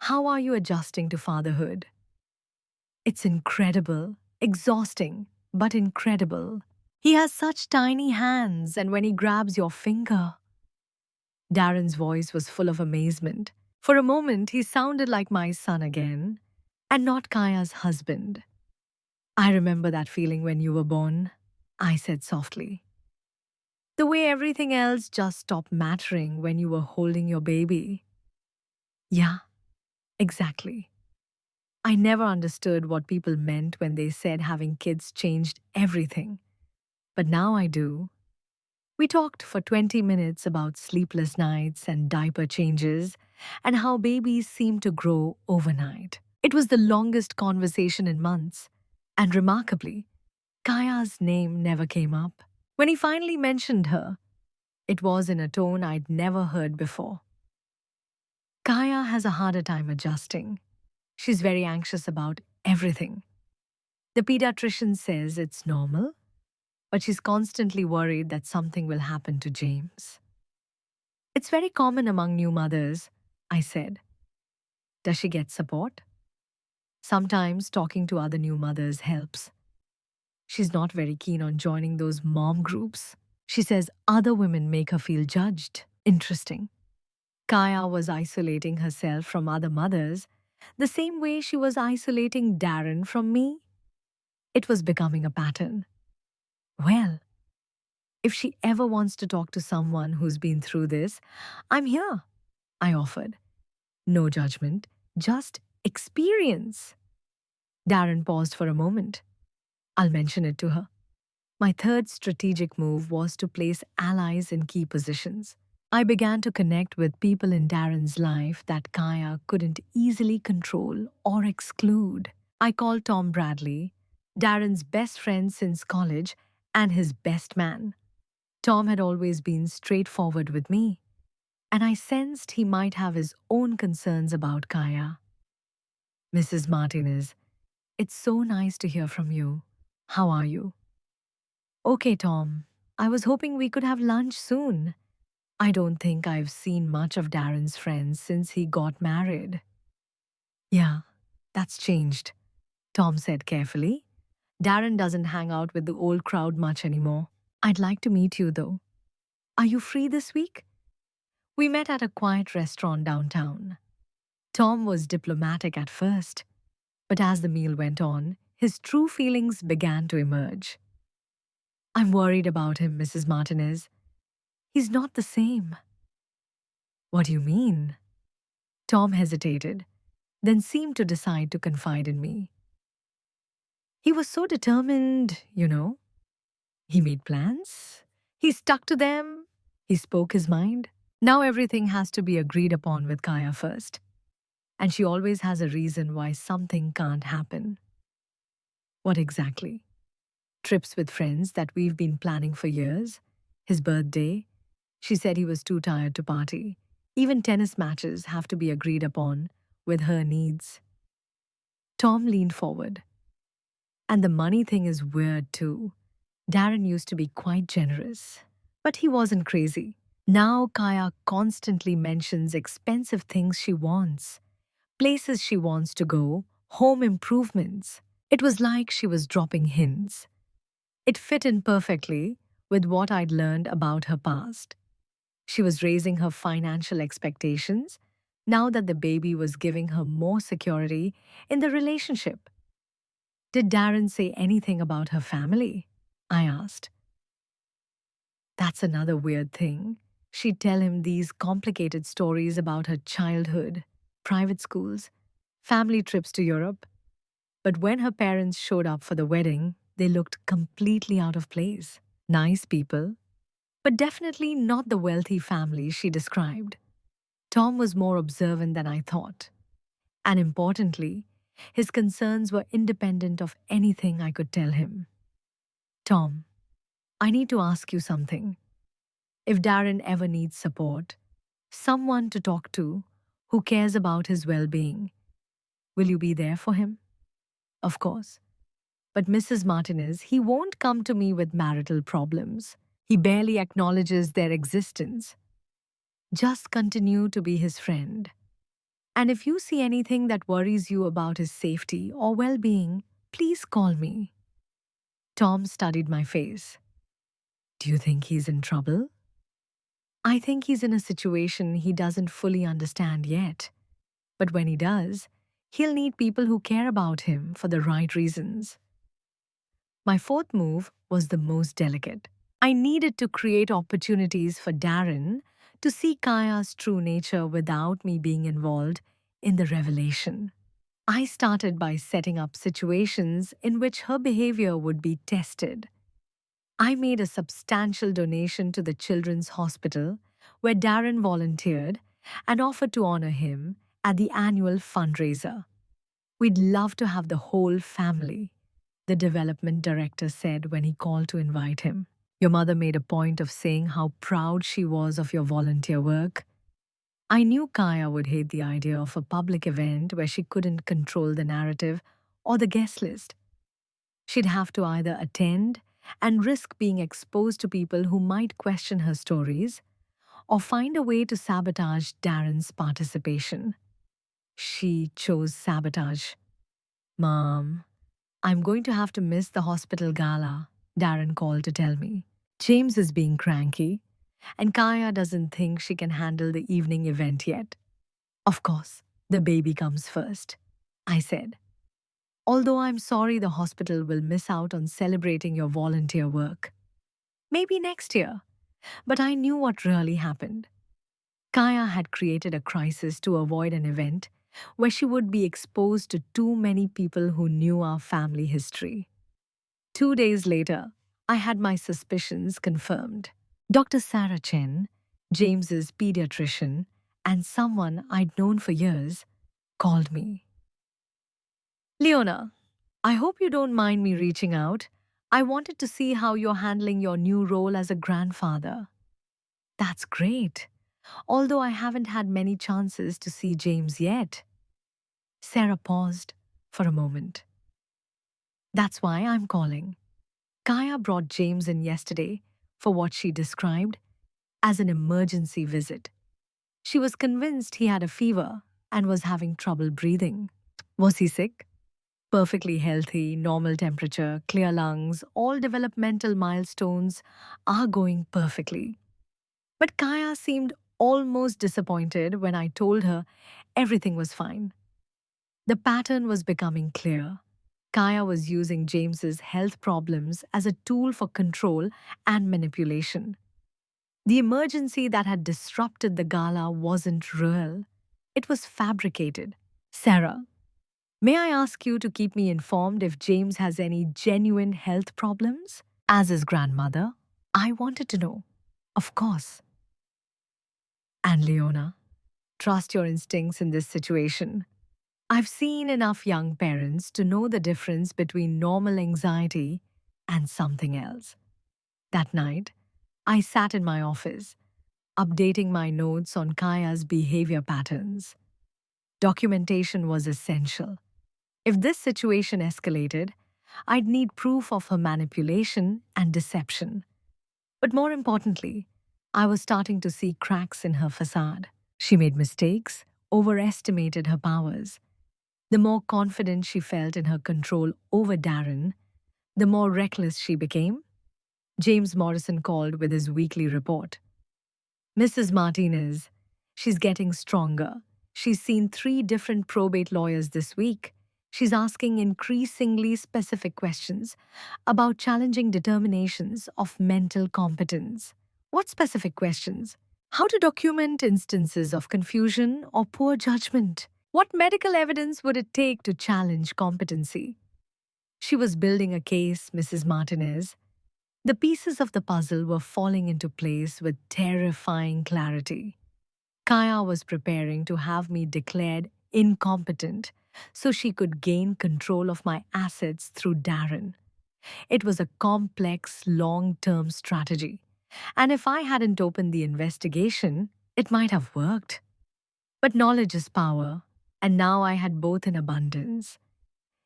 How are you adjusting to fatherhood? It's incredible, exhausting, but incredible. He has such tiny hands, and when he grabs your finger. Darren's voice was full of amazement. For a moment, he sounded like my son again, and not Kaya's husband. I remember that feeling when you were born, I said softly. The way everything else just stopped mattering when you were holding your baby. Yeah, exactly. I never understood what people meant when they said having kids changed everything. But now I do. We talked for 20 minutes about sleepless nights and diaper changes and how babies seem to grow overnight. It was the longest conversation in months, and remarkably, Kaya's name never came up. When he finally mentioned her, it was in a tone I'd never heard before. Kaya has a harder time adjusting. She's very anxious about everything. The pediatrician says it's normal, but she's constantly worried that something will happen to James. It's very common among new mothers, I said. Does she get support? Sometimes talking to other new mothers helps. She's not very keen on joining those mom groups. She says other women make her feel judged. Interesting. Kaya was isolating herself from other mothers the same way she was isolating Darren from me. It was becoming a pattern. Well, if she ever wants to talk to someone who's been through this, I'm here, I offered. No judgment, just experience. Darren paused for a moment. I'll mention it to her. My third strategic move was to place allies in key positions. I began to connect with people in Darren's life that Kaya couldn't easily control or exclude. I called Tom Bradley, Darren's best friend since college and his best man. Tom had always been straightforward with me, and I sensed he might have his own concerns about Kaya. Mrs. Martinez, it's so nice to hear from you. How are you? Okay, Tom. I was hoping we could have lunch soon. I don't think I've seen much of Darren's friends since he got married. Yeah, that's changed, Tom said carefully. Darren doesn't hang out with the old crowd much anymore. I'd like to meet you, though. Are you free this week? We met at a quiet restaurant downtown. Tom was diplomatic at first, but as the meal went on, his true feelings began to emerge. I'm worried about him, Mrs. Martinez. He's not the same. What do you mean? Tom hesitated, then seemed to decide to confide in me. He was so determined, you know. He made plans. He stuck to them. He spoke his mind. Now everything has to be agreed upon with Kaya first. And she always has a reason why something can't happen. What exactly? Trips with friends that we've been planning for years. His birthday. She said he was too tired to party. Even tennis matches have to be agreed upon with her needs. Tom leaned forward. And the money thing is weird too. Darren used to be quite generous, but he wasn't crazy. Now Kaya constantly mentions expensive things she wants, places she wants to go, home improvements. It was like she was dropping hints. It fit in perfectly with what I'd learned about her past. She was raising her financial expectations now that the baby was giving her more security in the relationship. Did Darren say anything about her family? I asked. That's another weird thing. She'd tell him these complicated stories about her childhood, private schools, family trips to Europe. But when her parents showed up for the wedding, they looked completely out of place. Nice people, but definitely not the wealthy family she described. Tom was more observant than I thought. And importantly, his concerns were independent of anything I could tell him. Tom, I need to ask you something. If Darren ever needs support, someone to talk to who cares about his well-being, will you be there for him? Of course. But Mrs. Martinez, he won't come to me with marital problems. He barely acknowledges their existence. Just continue to be his friend. And if you see anything that worries you about his safety or well-being, please call me. Tom studied my face. Do you think he's in trouble? I think he's in a situation he doesn't fully understand yet. But when he does, he'll need people who care about him for the right reasons. My fourth move was the most delicate. I needed to create opportunities for Darren to see Kaya's true nature without me being involved in the revelation. I started by setting up situations in which her behavior would be tested. I made a substantial donation to the Children's Hospital, where Darren volunteered, and offered to honor him at the annual fundraiser. We'd love to have the whole family, the development director said when he called to invite him. Your mother made a point of saying how proud she was of your volunteer work. I knew Kaya would hate the idea of a public event where she couldn't control the narrative or the guest list. She'd have to either attend and risk being exposed to people who might question her stories or find a way to sabotage Darren's participation. She chose sabotage. Mom, I'm going to have to miss the hospital gala, Darren called to tell me. James is being cranky, and Kaya doesn't think she can handle the evening event yet. Of course, the baby comes first, I said. Although I'm sorry the hospital will miss out on celebrating your volunteer work. Maybe next year. But I knew what really happened. Kaya had created a crisis to avoid an event where she would be exposed to too many people who knew our family history. 2 days later, I had my suspicions confirmed. Dr. Sarah Chen, James's pediatrician, and someone I'd known for years, called me. Leona, I hope you don't mind me reaching out. I wanted to see how you're handling your new role as a grandfather. That's great, although I haven't had many chances to see James yet. Sarah paused for a moment. That's why I'm calling. Kaya brought James in yesterday for what she described as an emergency visit. She was convinced he had a fever and was having trouble breathing. Was he sick? Perfectly healthy, normal temperature, clear lungs, all developmental milestones are going perfectly. But Kaya seemed almost disappointed when I told her everything was fine. The pattern was becoming clear. Kaya was using James's health problems as a tool for control and manipulation. The emergency that had disrupted the gala wasn't real. It was fabricated. Sarah, may I ask you to keep me informed if James has any genuine health problems? As his grandmother, I wanted to know. Of course. And Leona, trust your instincts in this situation. I've seen enough young parents to know the difference between normal anxiety and something else. That night, I sat in my office, updating my notes on Kaya's behavior patterns. Documentation was essential. If this situation escalated, I'd need proof of her manipulation and deception. But more importantly, I was starting to see cracks in her facade. She made mistakes, overestimated her powers. The more confident she felt in her control over Darren, the more reckless she became. James Morrison called with his weekly report. Mrs. Martinez, she's getting stronger. She's seen 3 different probate lawyers this week. She's asking increasingly specific questions about challenging determinations of mental competence. What specific questions? How to document instances of confusion or poor judgment? What medical evidence would it take to challenge competency? She was building a case, Mrs. Martinez. The pieces of the puzzle were falling into place with terrifying clarity. Kaya was preparing to have me declared incompetent so she could gain control of my assets through Darren. It was a complex, long-term strategy. And if I hadn't opened the investigation, it might have worked. But knowledge is power, and now I had both in abundance.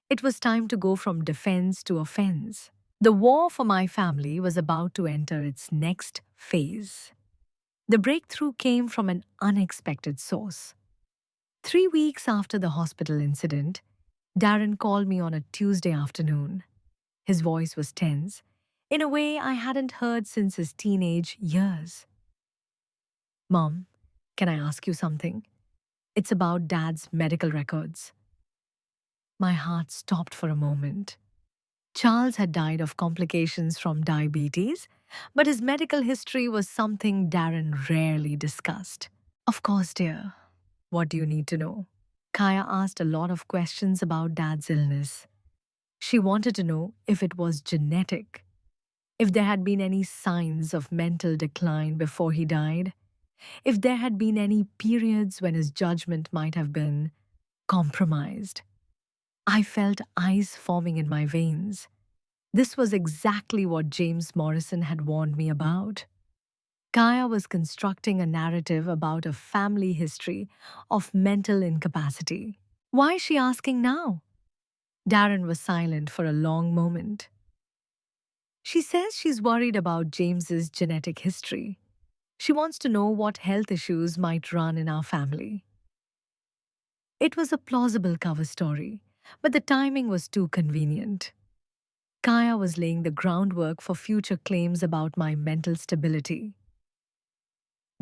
It was time to go from defense to offense. The war for my family was about to enter its next phase. The breakthrough came from an unexpected source. 3 weeks after the hospital incident, Darren called me on a Tuesday afternoon. His voice was tense, in a way I hadn't heard since his teenage years. Mom, can I ask you something? It's about Dad's medical records. My heart stopped for a moment. Charles had died of complications from diabetes, but his medical history was something Darren rarely discussed. Of course, dear. What do you need to know? Kaya asked a lot of questions about Dad's illness. She wanted to know if it was genetic, if there had been any signs of mental decline before he died, if there had been any periods when his judgment might have been compromised. I felt ice forming in my veins. This was exactly what James Morrison had warned me about. Kaya was constructing a narrative about a family history of mental incapacity. Why is she asking now? Darren was silent for a long moment. She says she's worried about James's genetic history. She wants to know what health issues might run in our family. It was a plausible cover story, but the timing was too convenient. Kaya was laying the groundwork for future claims about my mental stability.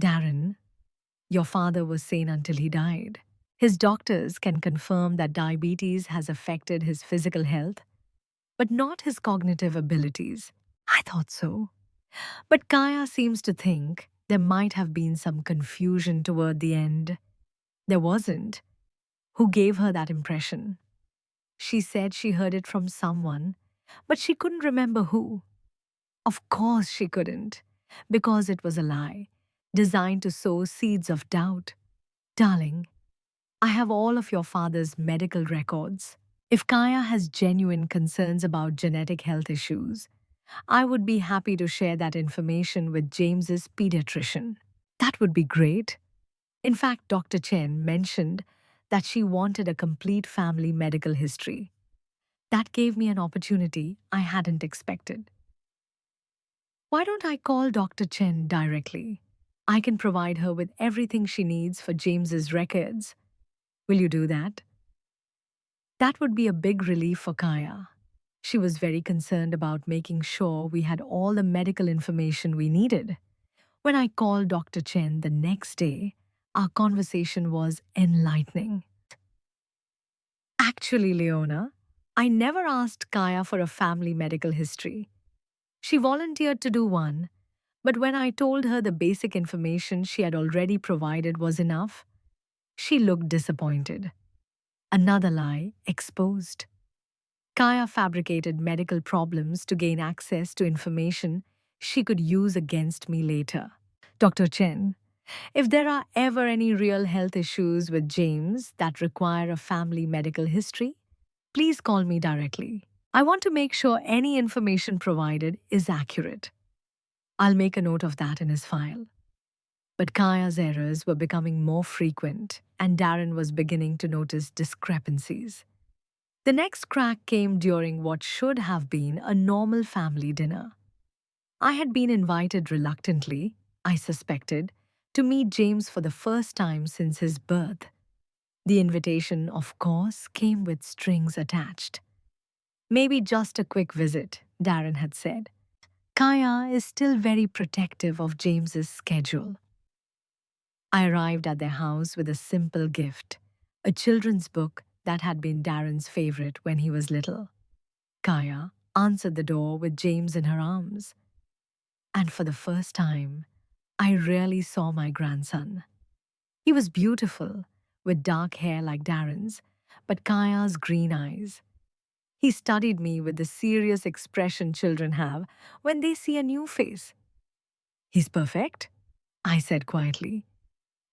Darren, your father was sane until he died. His doctors can confirm that diabetes has affected his physical health, but not his cognitive abilities. I thought so. But Kaya seems to think there might have been some confusion toward the end. There wasn't. Who gave her that impression? She said she heard it from someone, but she couldn't remember who. Of course she couldn't, because it was a lie, designed to sow seeds of doubt. Darling, I have all of your father's medical records. If Kaya has genuine concerns about genetic health issues, I would be happy to share that information with James's pediatrician. That would be great. In fact, Dr. Chen mentioned that she wanted a complete family medical history. That gave me an opportunity I hadn't expected. Why don't I call Dr. Chen directly? I can provide her with everything she needs for James's records. Will you do that? That would be a big relief for Kaya. She was very concerned about making sure we had all the medical information we needed. When I called Dr. Chen the next day, our conversation was enlightening. Actually, Leona, I never asked Kaya for a family medical history. She volunteered to do one, but when I told her the basic information she had already provided was enough, she looked disappointed. Another lie exposed. Kaya fabricated medical problems to gain access to information she could use against me later. Dr. Chen, if there are ever any real health issues with James that require a family medical history, please call me directly. I want to make sure any information provided is accurate. I'll make a note of that in his file. But Kaya's errors were becoming more frequent, and Darren was beginning to notice discrepancies. The next crack came during what should have been a normal family dinner. I had been invited reluctantly, I suspected, to meet James for the first time since his birth. The invitation, of course, came with strings attached. Maybe just a quick visit, Darren had said. Kaya is still very protective of James's schedule. I arrived at their house with a simple gift, a children's book that had been Darren's favorite when he was little. Kaya answered the door with James in her arms. And for the first time, I really saw my grandson. He was beautiful, with dark hair like Darren's, but Kaya's green eyes. He studied me with the serious expression children have when they see a new face. He's perfect, I said quietly,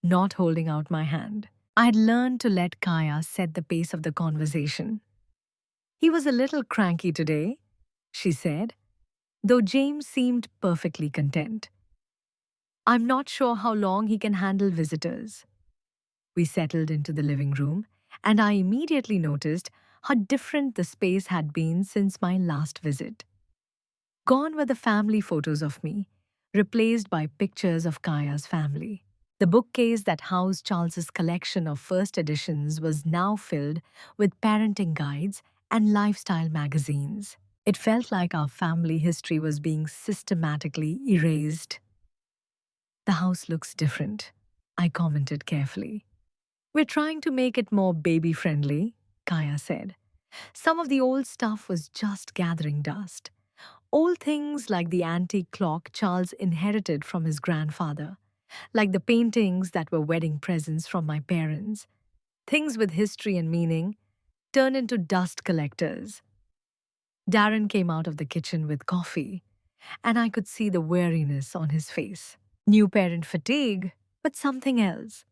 not holding out my hand. I had learned to let Kaya set the pace of the conversation. He was a little cranky today, she said, though James seemed perfectly content. I'm not sure how long he can handle visitors. We settled into the living room, and I immediately noticed how different the space had been since my last visit. Gone were the family photos of me, replaced by pictures of Kaya's family. The bookcase that housed Charles's collection of first editions was now filled with parenting guides and lifestyle magazines. It felt like our family history was being systematically erased. The house looks different, I commented carefully. We're trying to make it more baby-friendly, Kaya said. Some of the old stuff was just gathering dust. Old things like the antique clock Charles inherited from his grandfather, like the paintings that were wedding presents from my parents. Things with history and meaning turned into dust collectors. Darren came out of the kitchen with coffee, and I could see the weariness on his face. New parent fatigue, but something else.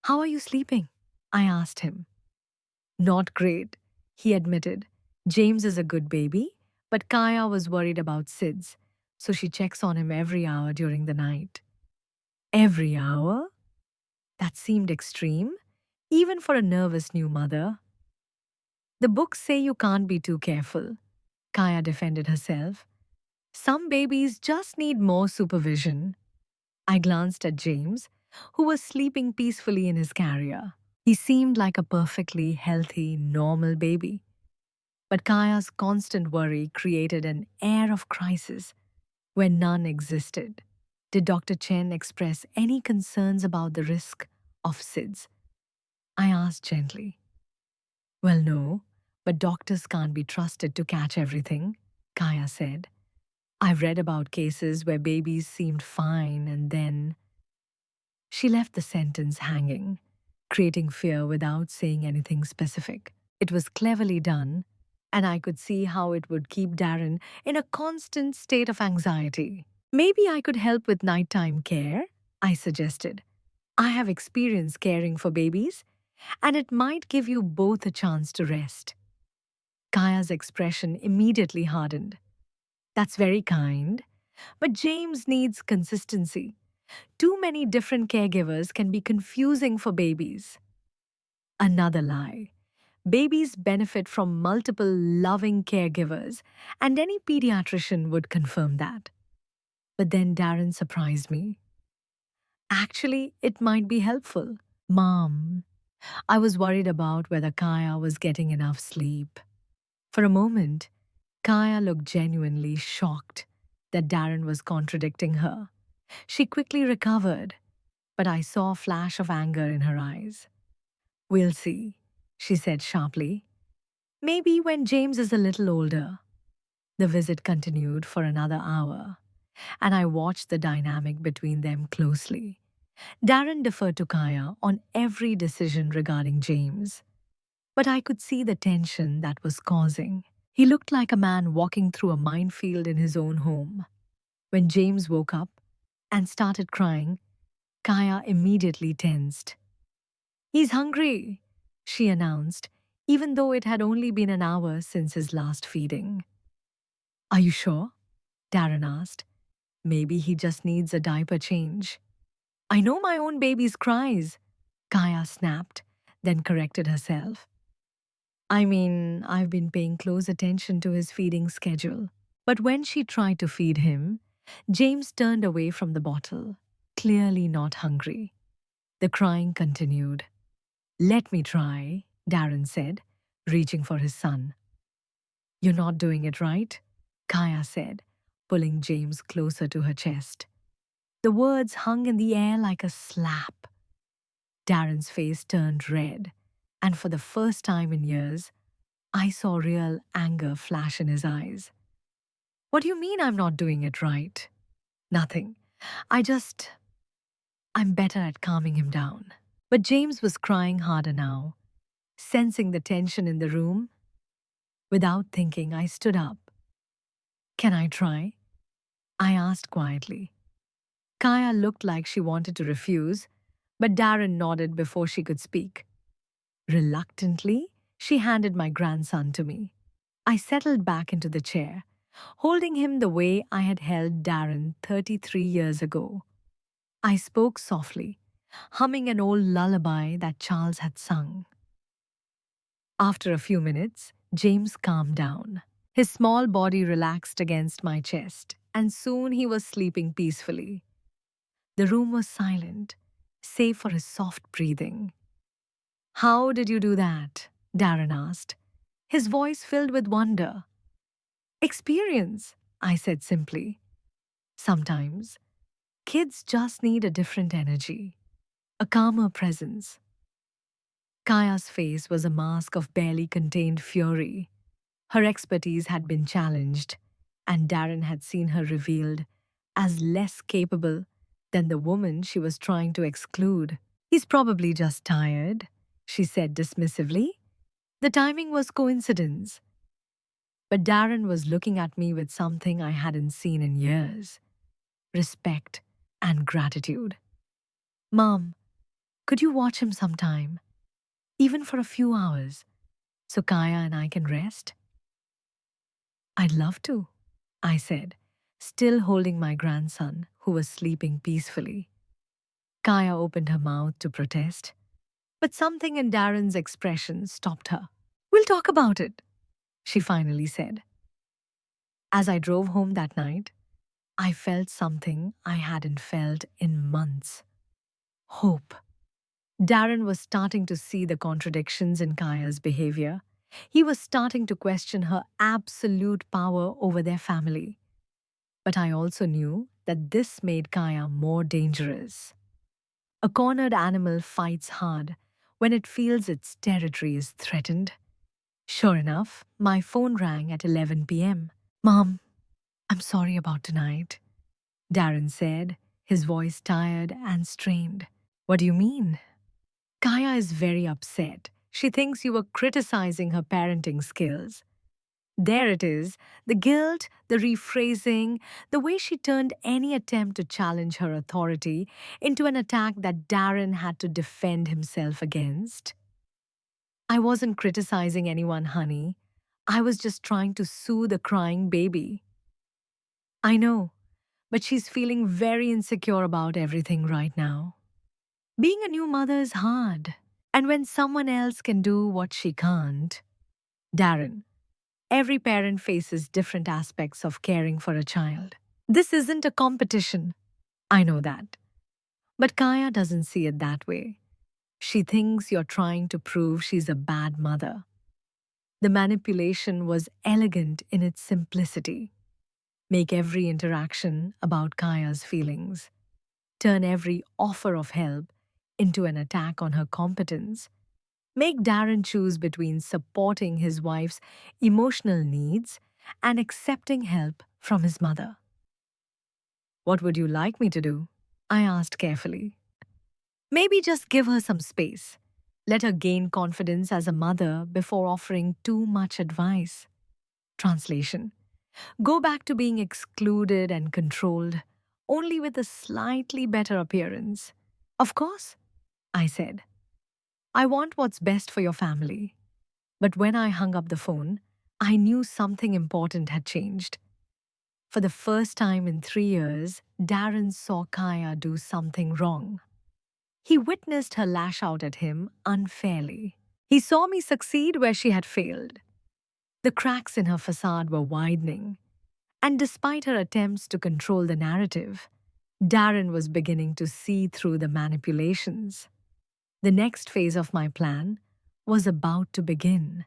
How are you sleeping? I asked him. Not great. He admitted, James is a good baby, but Kaya was worried about SIDS, so she checks on him every hour during the night. Every hour? That seemed extreme, even for a nervous new mother. The books say you can't be too careful, Kaya defended herself. Some babies just need more supervision. I glanced at James, who was sleeping peacefully in his carrier. He seemed like a perfectly healthy, normal baby. But Kaya's constant worry created an air of crisis where none existed. Did Dr. Chen express any concerns about the risk of SIDS? I asked gently. Well, no, but doctors can't be trusted to catch everything, Kaya said. I've read about cases where babies seemed fine and then she left the sentence hanging, creating fear without saying anything specific. It was cleverly done, and I could see how it would keep Darren in a constant state of anxiety. Maybe I could help with nighttime care, I suggested. I have experience caring for babies, and it might give you both a chance to rest. Kaya's expression immediately hardened. That's very kind, but James needs consistency. Too many different caregivers can be confusing for babies. Another lie. Babies benefit from multiple loving caregivers, and any pediatrician would confirm that. But then Darren surprised me. Actually, it might be helpful. Mom, I was worried about whether Kaya was getting enough sleep. For a moment, Kaya looked genuinely shocked that Darren was contradicting her. She quickly recovered, but I saw a flash of anger in her eyes. We'll see, she said sharply. Maybe when James is a little older. The visit continued for another hour, and I watched the dynamic between them closely. Darren deferred to Kaya on every decision regarding James, but I could see the tension that was causing. He looked like a man walking through a minefield in his own home. When James woke up and started crying, Kaya immediately tensed. He's hungry, she announced, even though it had only been an hour since his last feeding. Are you sure? Darren asked. Maybe he just needs a diaper change. I know my own baby's cries, Kaya snapped, then corrected herself. I mean, I've been paying close attention to his feeding schedule. But when she tried to feed him, James turned away from the bottle, clearly not hungry. The crying continued. Let me try, Darren said, reaching for his son. You're not doing it right, Kaya said, pulling James closer to her chest. The words hung in the air like a slap. Darren's face turned red, and for the first time in years, I saw real anger flash in his eyes. What do you mean I'm not doing it right? Nothing. I'm better at calming him down. But James was crying harder now. Sensing the tension in the room, without thinking, I stood up. Can I try? I asked quietly. Kaya looked like she wanted to refuse, but Darren nodded before she could speak. Reluctantly, she handed my grandson to me. I settled back into the chair, holding him the way I had held Darren 33 years ago. I spoke softly, humming an old lullaby that Charles had sung. After a few minutes, James calmed down. His small body relaxed against my chest, and soon he was sleeping peacefully. The room was silent, save for his soft breathing. How did you do that? Darren asked, his voice filled with wonder. Experience, I said simply. Sometimes, kids just need a different energy, a calmer presence. Kaya's face was a mask of barely contained fury. Her expertise had been challenged, and Darren had seen her revealed as less capable than the woman she was trying to exclude. He's probably just tired, she said dismissively. The timing was coincidence. But Darren was looking at me with something I hadn't seen in years: respect and gratitude. Mom, could you watch him sometime? Even for a few hours? so Kaya and I can rest? I'd love to, I said, still holding my grandson, who was sleeping peacefully. Kaya opened her mouth to protest, but something in Darren's expression stopped her. We'll talk about it, she finally said. As I drove home that night, I felt something I hadn't felt in months: hope. Darren was starting to see the contradictions in Kaya's behavior. He was starting to question her absolute power over their family. But I also knew that this made Kaya more dangerous. A cornered animal fights hard when it feels its territory is threatened. Sure enough, my phone rang at 11 p.m. Mom, I'm sorry about tonight, Darren said, his voice tired and strained. What do you mean? Kaya is very upset. She thinks you were criticizing her parenting skills. There it is, the guilt, the rephrasing, the way she turned any attempt to challenge her authority into an attack that Darren had to defend himself against. I wasn't criticizing anyone, honey. I was just trying to soothe a crying baby. I know, but she's feeling very insecure about everything right now. Being a new mother is hard. And when someone else can do what she can't, Darren, every parent faces different aspects of caring for a child. This isn't a competition. I know that. But Kaya doesn't see it that way. She thinks you're trying to prove she's a bad mother. The manipulation was elegant in its simplicity. Make every interaction about Kaya's feelings. Turn every offer of help into an attack on her competence. Make Darren choose between supporting his wife's emotional needs and accepting help from his mother. What would you like me to do? I asked carefully. Maybe just give her some space. Let her gain confidence as a mother before offering too much advice. Translation: go back to being excluded and controlled, only with a slightly better appearance. Of course, I said. I want what's best for your family. But when I hung up the phone, I knew something important had changed. For the first time in 3 years, Darren saw Kaya do something wrong. He witnessed her lash out at him unfairly. He saw me succeed where she had failed. The cracks in her facade were widening, and despite her attempts to control the narrative, Darren was beginning to see through the manipulations. The next phase of my plan was about to begin.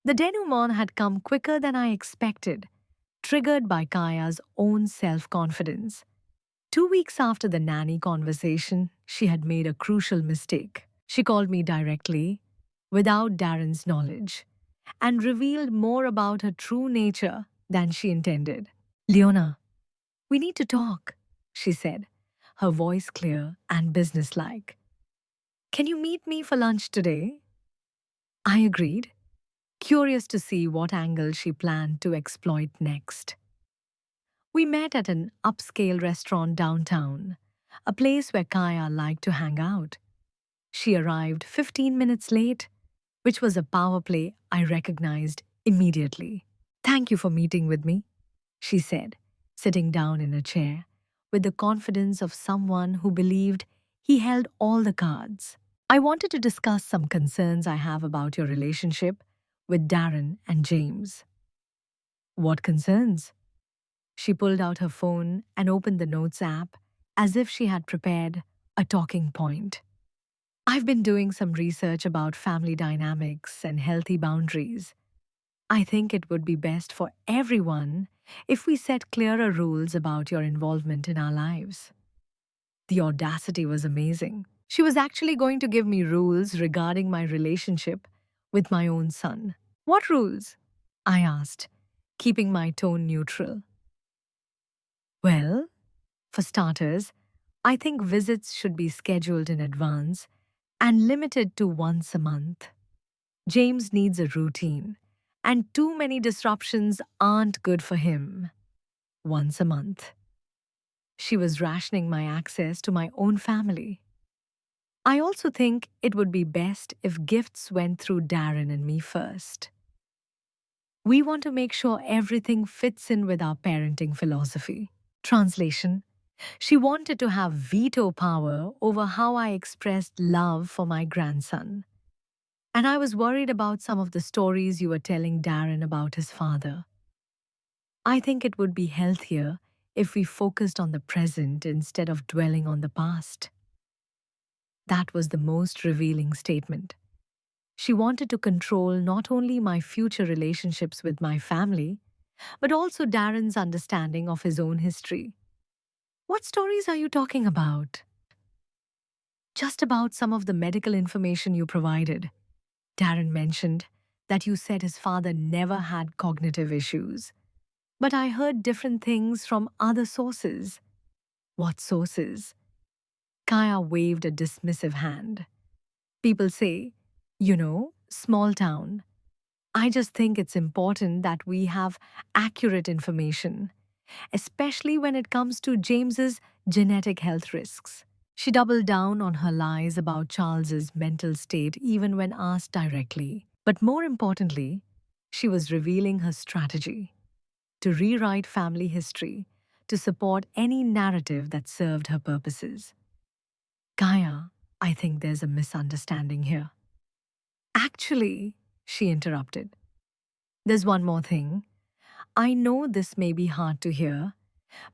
The denouement had come quicker than I expected, triggered by Kaya's own self-confidence. 2 weeks after the nanny conversation, she had made a crucial mistake. She called me directly, without Darren's knowledge, and revealed more about her true nature than she intended. Leona, we need to talk, she said, her voice clear and businesslike. Can you meet me for lunch today? I agreed, curious to see what angle she planned to exploit next. We met at an upscale restaurant downtown, a place where Kaya liked to hang out. She arrived 15 minutes late, which was a power play I recognized immediately. Thank you for meeting with me, she said, sitting down in a chair, with the confidence of someone who believed he held all the cards. I wanted to discuss some concerns I have about your relationship with Darren and James. What concerns? She pulled out her phone and opened the Notes app as if she had prepared a talking point. I've been doing some research about family dynamics and healthy boundaries. I think it would be best for everyone if we set clearer rules about your involvement in our lives. The audacity was amazing. She was actually going to give me rules regarding my relationship with my own son. What rules? I asked, keeping my tone neutral. Well, for starters, I think visits should be scheduled in advance and limited to once a month. James needs a routine, and too many disruptions aren't good for him. Once a month. She was rationing my access to my own family. I also think it would be best if gifts went through Darren and me first. We want to make sure everything fits in with our parenting philosophy. Translation: she wanted to have veto power over how I expressed love for my grandson. And I was worried about some of the stories you were telling Darren about his father. I think it would be healthier if we focused on the present instead of dwelling on the past. That was the most revealing statement. She wanted to control not only my future relationships with my family, but also Darren's understanding of his own history. What stories are you talking about? Just about some of the medical information you provided. Darren mentioned that you said his father never had cognitive issues. But I heard different things from other sources. What sources? Kaya waved a dismissive hand. People say, small town. I just think it's important that we have accurate information, especially when it comes to James's genetic health risks. She doubled down on her lies about Charles's mental state even when asked directly. But more importantly, she was revealing her strategy to rewrite family history to support any narrative that served her purposes. Kaya, I think there's a misunderstanding here. Actually, she interrupted, there's one more thing. I know this may be hard to hear,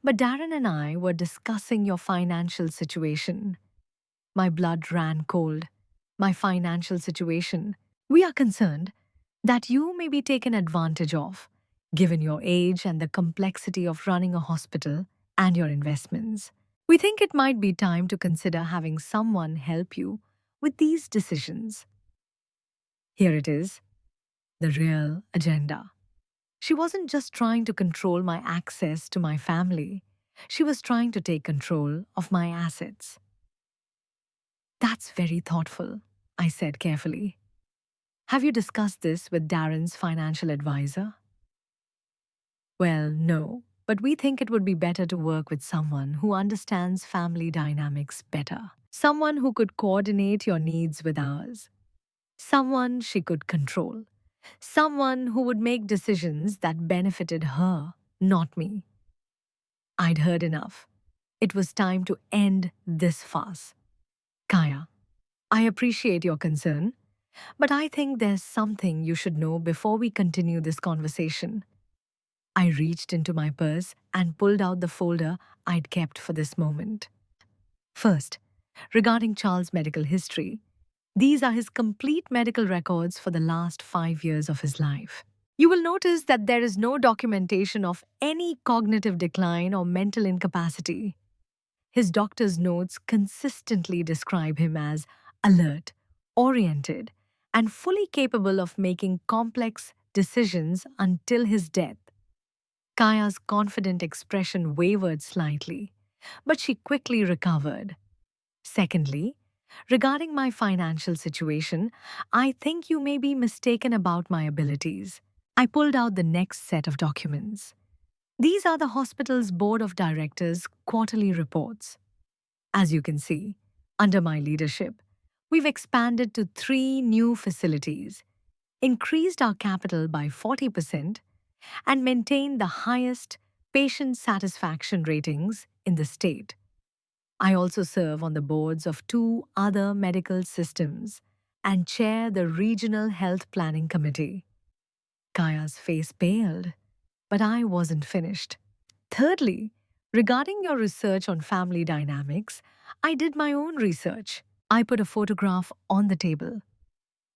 but Darren and I were discussing your financial situation. My blood ran cold. My financial situation. We are concerned that you may be taken advantage of, given your age and the complexity of running a hospital and your investments. We think it might be time to consider having someone help you with these decisions. Here it is, the real agenda. She wasn't just trying to control my access to my family, she was trying to take control of my assets. That's very thoughtful, I said carefully. Have you discussed this with Darren's financial advisor? Well, no, but we think it would be better to work with someone who understands family dynamics better. Someone who could coordinate your needs with ours. Someone she could control. Someone who would make decisions that benefited her, not me. I'd heard enough. It was time to end this farce. Kaya, I appreciate your concern, but I think there's something you should know before we continue this conversation. I reached into my purse and pulled out the folder I'd kept for this moment. First, regarding Charles' medical history, these are his complete medical records for the last 5 years of his life. You will notice that there is no documentation of any cognitive decline or mental incapacity. His doctor's notes consistently describe him as alert, oriented, and fully capable of making complex decisions until his death. Kaya's confident expression wavered slightly, but she quickly recovered. Secondly, regarding my financial situation, I think you may be mistaken about my abilities. I pulled out the next set of documents. These are the hospital's board of directors' quarterly reports. As you can see, under my leadership, we've expanded to 3 new facilities, increased our capital by 40%, and maintained the highest patient satisfaction ratings in the state. I also serve on the boards of 2 other medical systems and chair the Regional Health Planning Committee. Kaya's face paled, but I wasn't finished. Thirdly, regarding your research on family dynamics, I did my own research. I put a photograph on the table.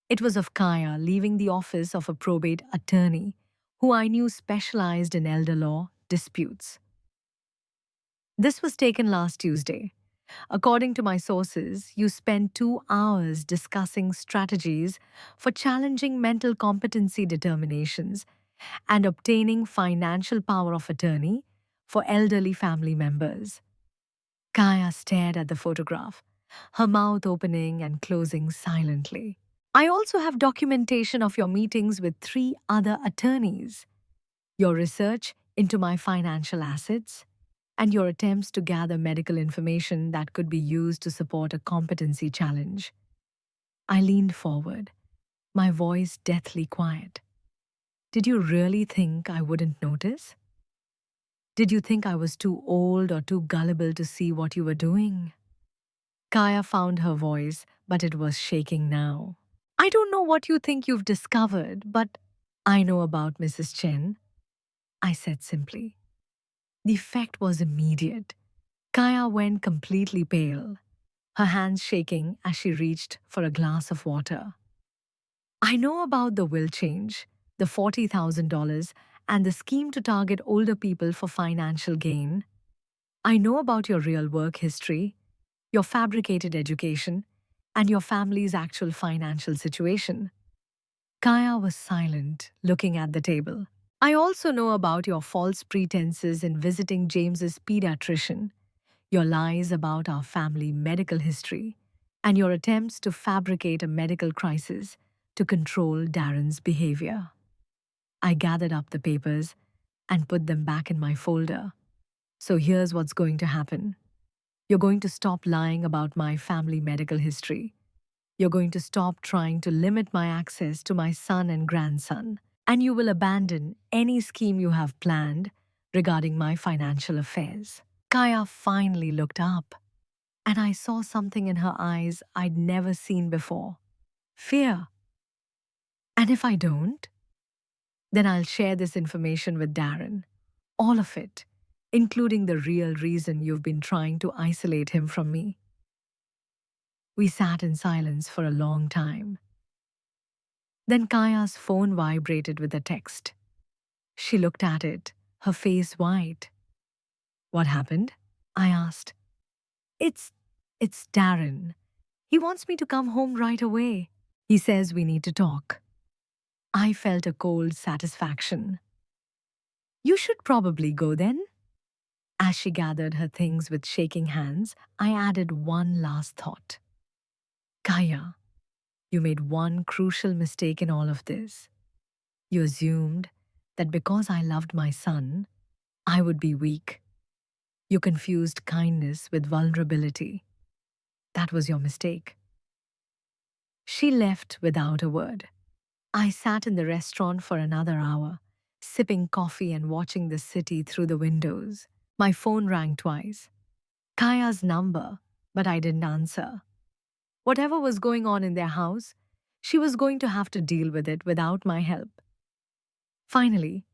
It was of Kaya leaving the office of a probate attorney who I knew specialized in elder law disputes. This was taken last Tuesday. According to my sources, you spent 2 hours discussing strategies for challenging mental competency determinations and obtaining financial power of attorney for elderly family members. Kaya stared at the photograph, her mouth opening and closing silently. I also have documentation of your meetings with 3 other attorneys, your research into my financial assets, and your attempts to gather medical information that could be used to support a competency challenge. I leaned forward, my voice deathly quiet. Did you really think I wouldn't notice? Did you think I was too old or too gullible to see what you were doing? Kaya found her voice, but it was shaking now. I don't know what you think you've discovered, but I know about Mrs. Chen, I said simply. The effect was immediate. Kaya went completely pale, her hands shaking as she reached for a glass of water. I know about the will change, the $40,000, and the scheme to target older people for financial gain. I know about your real work history, your fabricated education, and your family's actual financial situation. Kaya was silent, looking at the table. I also know about your false pretenses in visiting James's pediatrician, your lies about our family medical history, and your attempts to fabricate a medical crisis to control Darren's behavior. I gathered up the papers and put them back in my folder. So here's what's going to happen. You're going to stop lying about my family medical history. You're going to stop trying to limit my access to my son and grandson. And you will abandon any scheme you have planned regarding my financial affairs. Kaya finally looked up, and I saw something in her eyes I'd never seen before. Fear. And if I don't, then I'll share this information with Darren. All of it, including the real reason you've been trying to isolate him from me. We sat in silence for a long time. Then Kaya's phone vibrated with a text. She looked at it, her face white. What happened? I asked. It's, it's Darren. He wants me to come home right away. He says we need to talk. I felt a cold satisfaction. You should probably go then. As she gathered her things with shaking hands, I added one last thought. Kaya, you made one crucial mistake in all of this. You assumed that because I loved my son, I would be weak. You confused kindness with vulnerability. That was your mistake. She left without a word. I sat in the restaurant for another hour, sipping coffee and watching the city through the windows. My phone rang twice. Kaya's number, but I didn't answer. Whatever was going on in their house, she was going to have to deal with it without my help. Finally,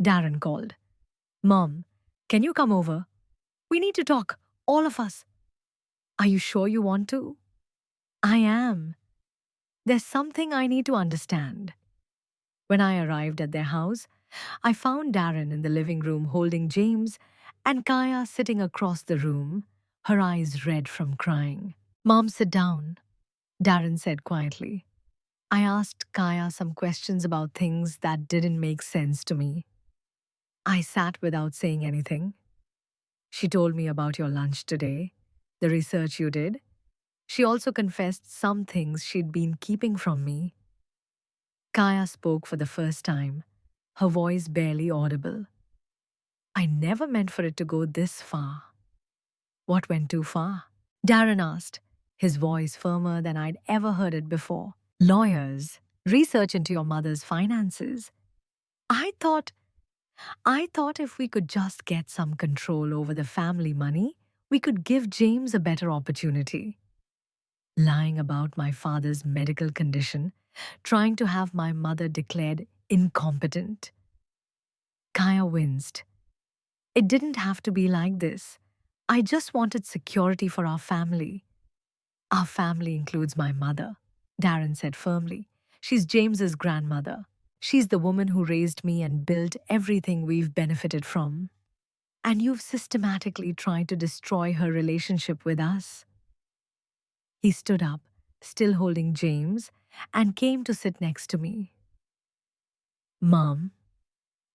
Darren called. Mom, can you come over? We need to talk, all of us. Are you sure you want to? I am. There's something I need to understand. When I arrived at their house, I found Darren in the living room holding James and Kaya sitting across the room, her eyes red from crying. Mom, sit down, Darren said quietly. I asked Kaya some questions about things that didn't make sense to me. I sat without saying anything. She told me about your lunch today, the research you did. She also confessed some things she'd been keeping from me. Kaya spoke for the first time, her voice barely audible. I never meant for it to go this far. What went too far? Darren asked, his voice firmer than I'd ever heard it before. Lawyers, research into your mother's finances. I thought if we could just get some control over the family money, we could give James a better opportunity. Lying about my father's medical condition, trying to have my mother declared incompetent. Kaya winced. It didn't have to be like this. I just wanted security for our family. Our family includes my mother, Darren said firmly. She's James's grandmother. She's the woman who raised me and built everything we've benefited from. And you've systematically tried to destroy her relationship with us. He stood up, still holding James, and came to sit next to me. Mom,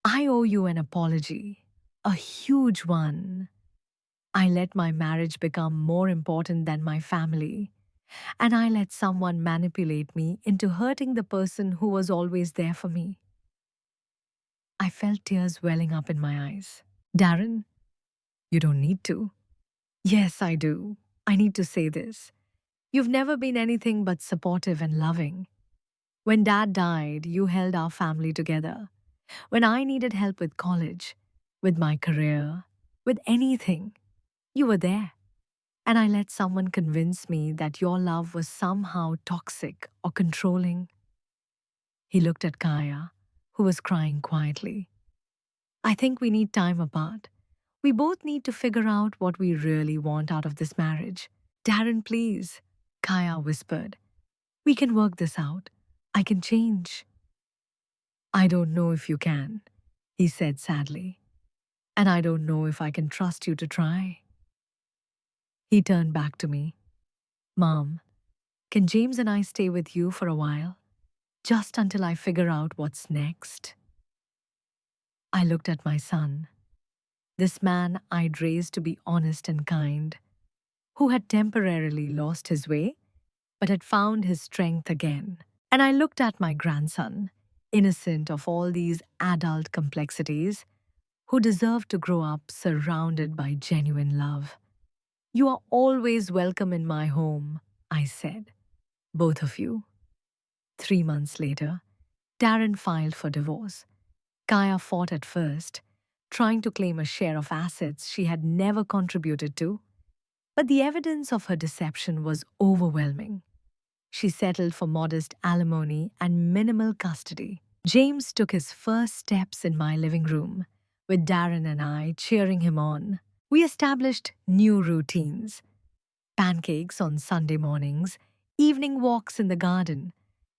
I owe you an apology, a huge one. I let my marriage become more important than my family, and I let someone manipulate me into hurting the person who was always there for me. I felt tears welling up in my eyes. Darren, You don't need to. Yes, I do. I need to say this. You've never been anything but supportive and loving. When Dad died, you held our family together. When I needed help with college, with my career, with anything, you were there. And I let someone convince me that your love was somehow toxic or controlling. He looked at Kaya, who was crying quietly. I think we need time apart. We both need to figure out what we really want out of this marriage. Darren, please, Kaya whispered. We can work this out. I can change. I don't know if you can, he said sadly. And I don't know if I can trust you to try. He turned back to me. Mom, can James and I stay with you for a while? Just until I figure out what's next? I looked at my son, this man I'd raised to be honest and kind, who had temporarily lost his way, but had found his strength again. And I looked at my grandson, innocent of all these adult complexities, who deserved to grow up surrounded by genuine love. You are always welcome in my home, I said. Both of you. 3 months later, Darren filed for divorce. Kaya fought at first, trying to claim a share of assets she had never contributed to. But the evidence of her deception was overwhelming. She settled for modest alimony and minimal custody. James took his first steps in my living room, with Darren and I cheering him on. We established new routines: pancakes on Sunday mornings, evening walks in the garden,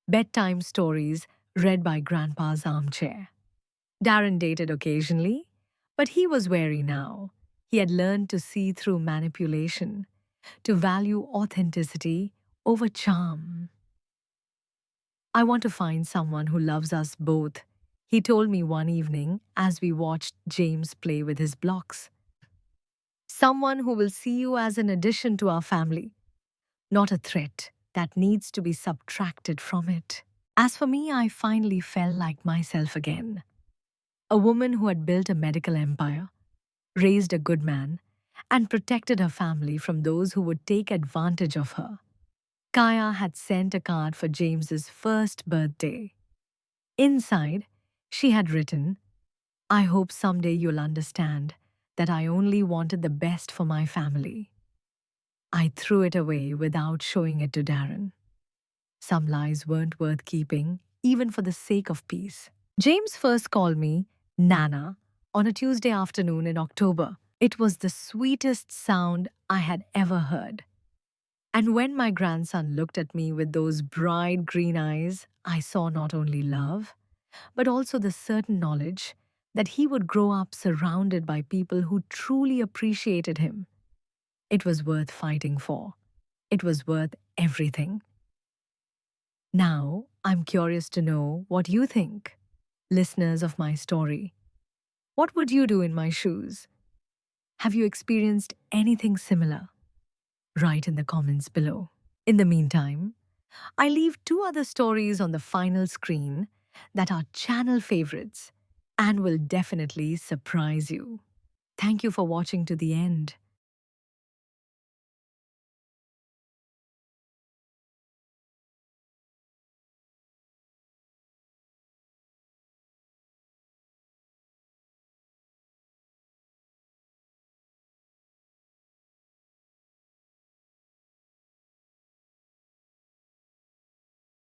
bedtime stories read by Grandpa's armchair. Darren dated occasionally, but he was wary now. He had learned to see through manipulation, to value authenticity over charm. I want to find someone who loves us both, he told me one evening as we watched James play with his blocks. Someone who will see you as an addition to our family, not a threat that needs to be subtracted from it. As for me, I finally felt like myself again. A woman who had built a medical empire, raised a good man, and protected her family from those who would take advantage of her. Kaya had sent a card for James's first birthday. Inside, she had written, I hope someday you'll understand that I only wanted the best for my family. I threw it away without showing it to Darren. Some lies weren't worth keeping, even for the sake of peace. James first called me Nana on a Tuesday afternoon in October. It was the sweetest sound I had ever heard. And when my grandson looked at me with those bright green eyes, I saw not only love, but also the certain knowledge that he would grow up surrounded by people who truly appreciated him. It was worth fighting for. It was worth everything. Now, I'm curious to know what you think, listeners of my story. What would you do in my shoes? Have you experienced anything similar? Write in the comments below. In the meantime, I leave two other stories on the final screen that are channel favorites and will definitely surprise you. Thank you for watching to the end.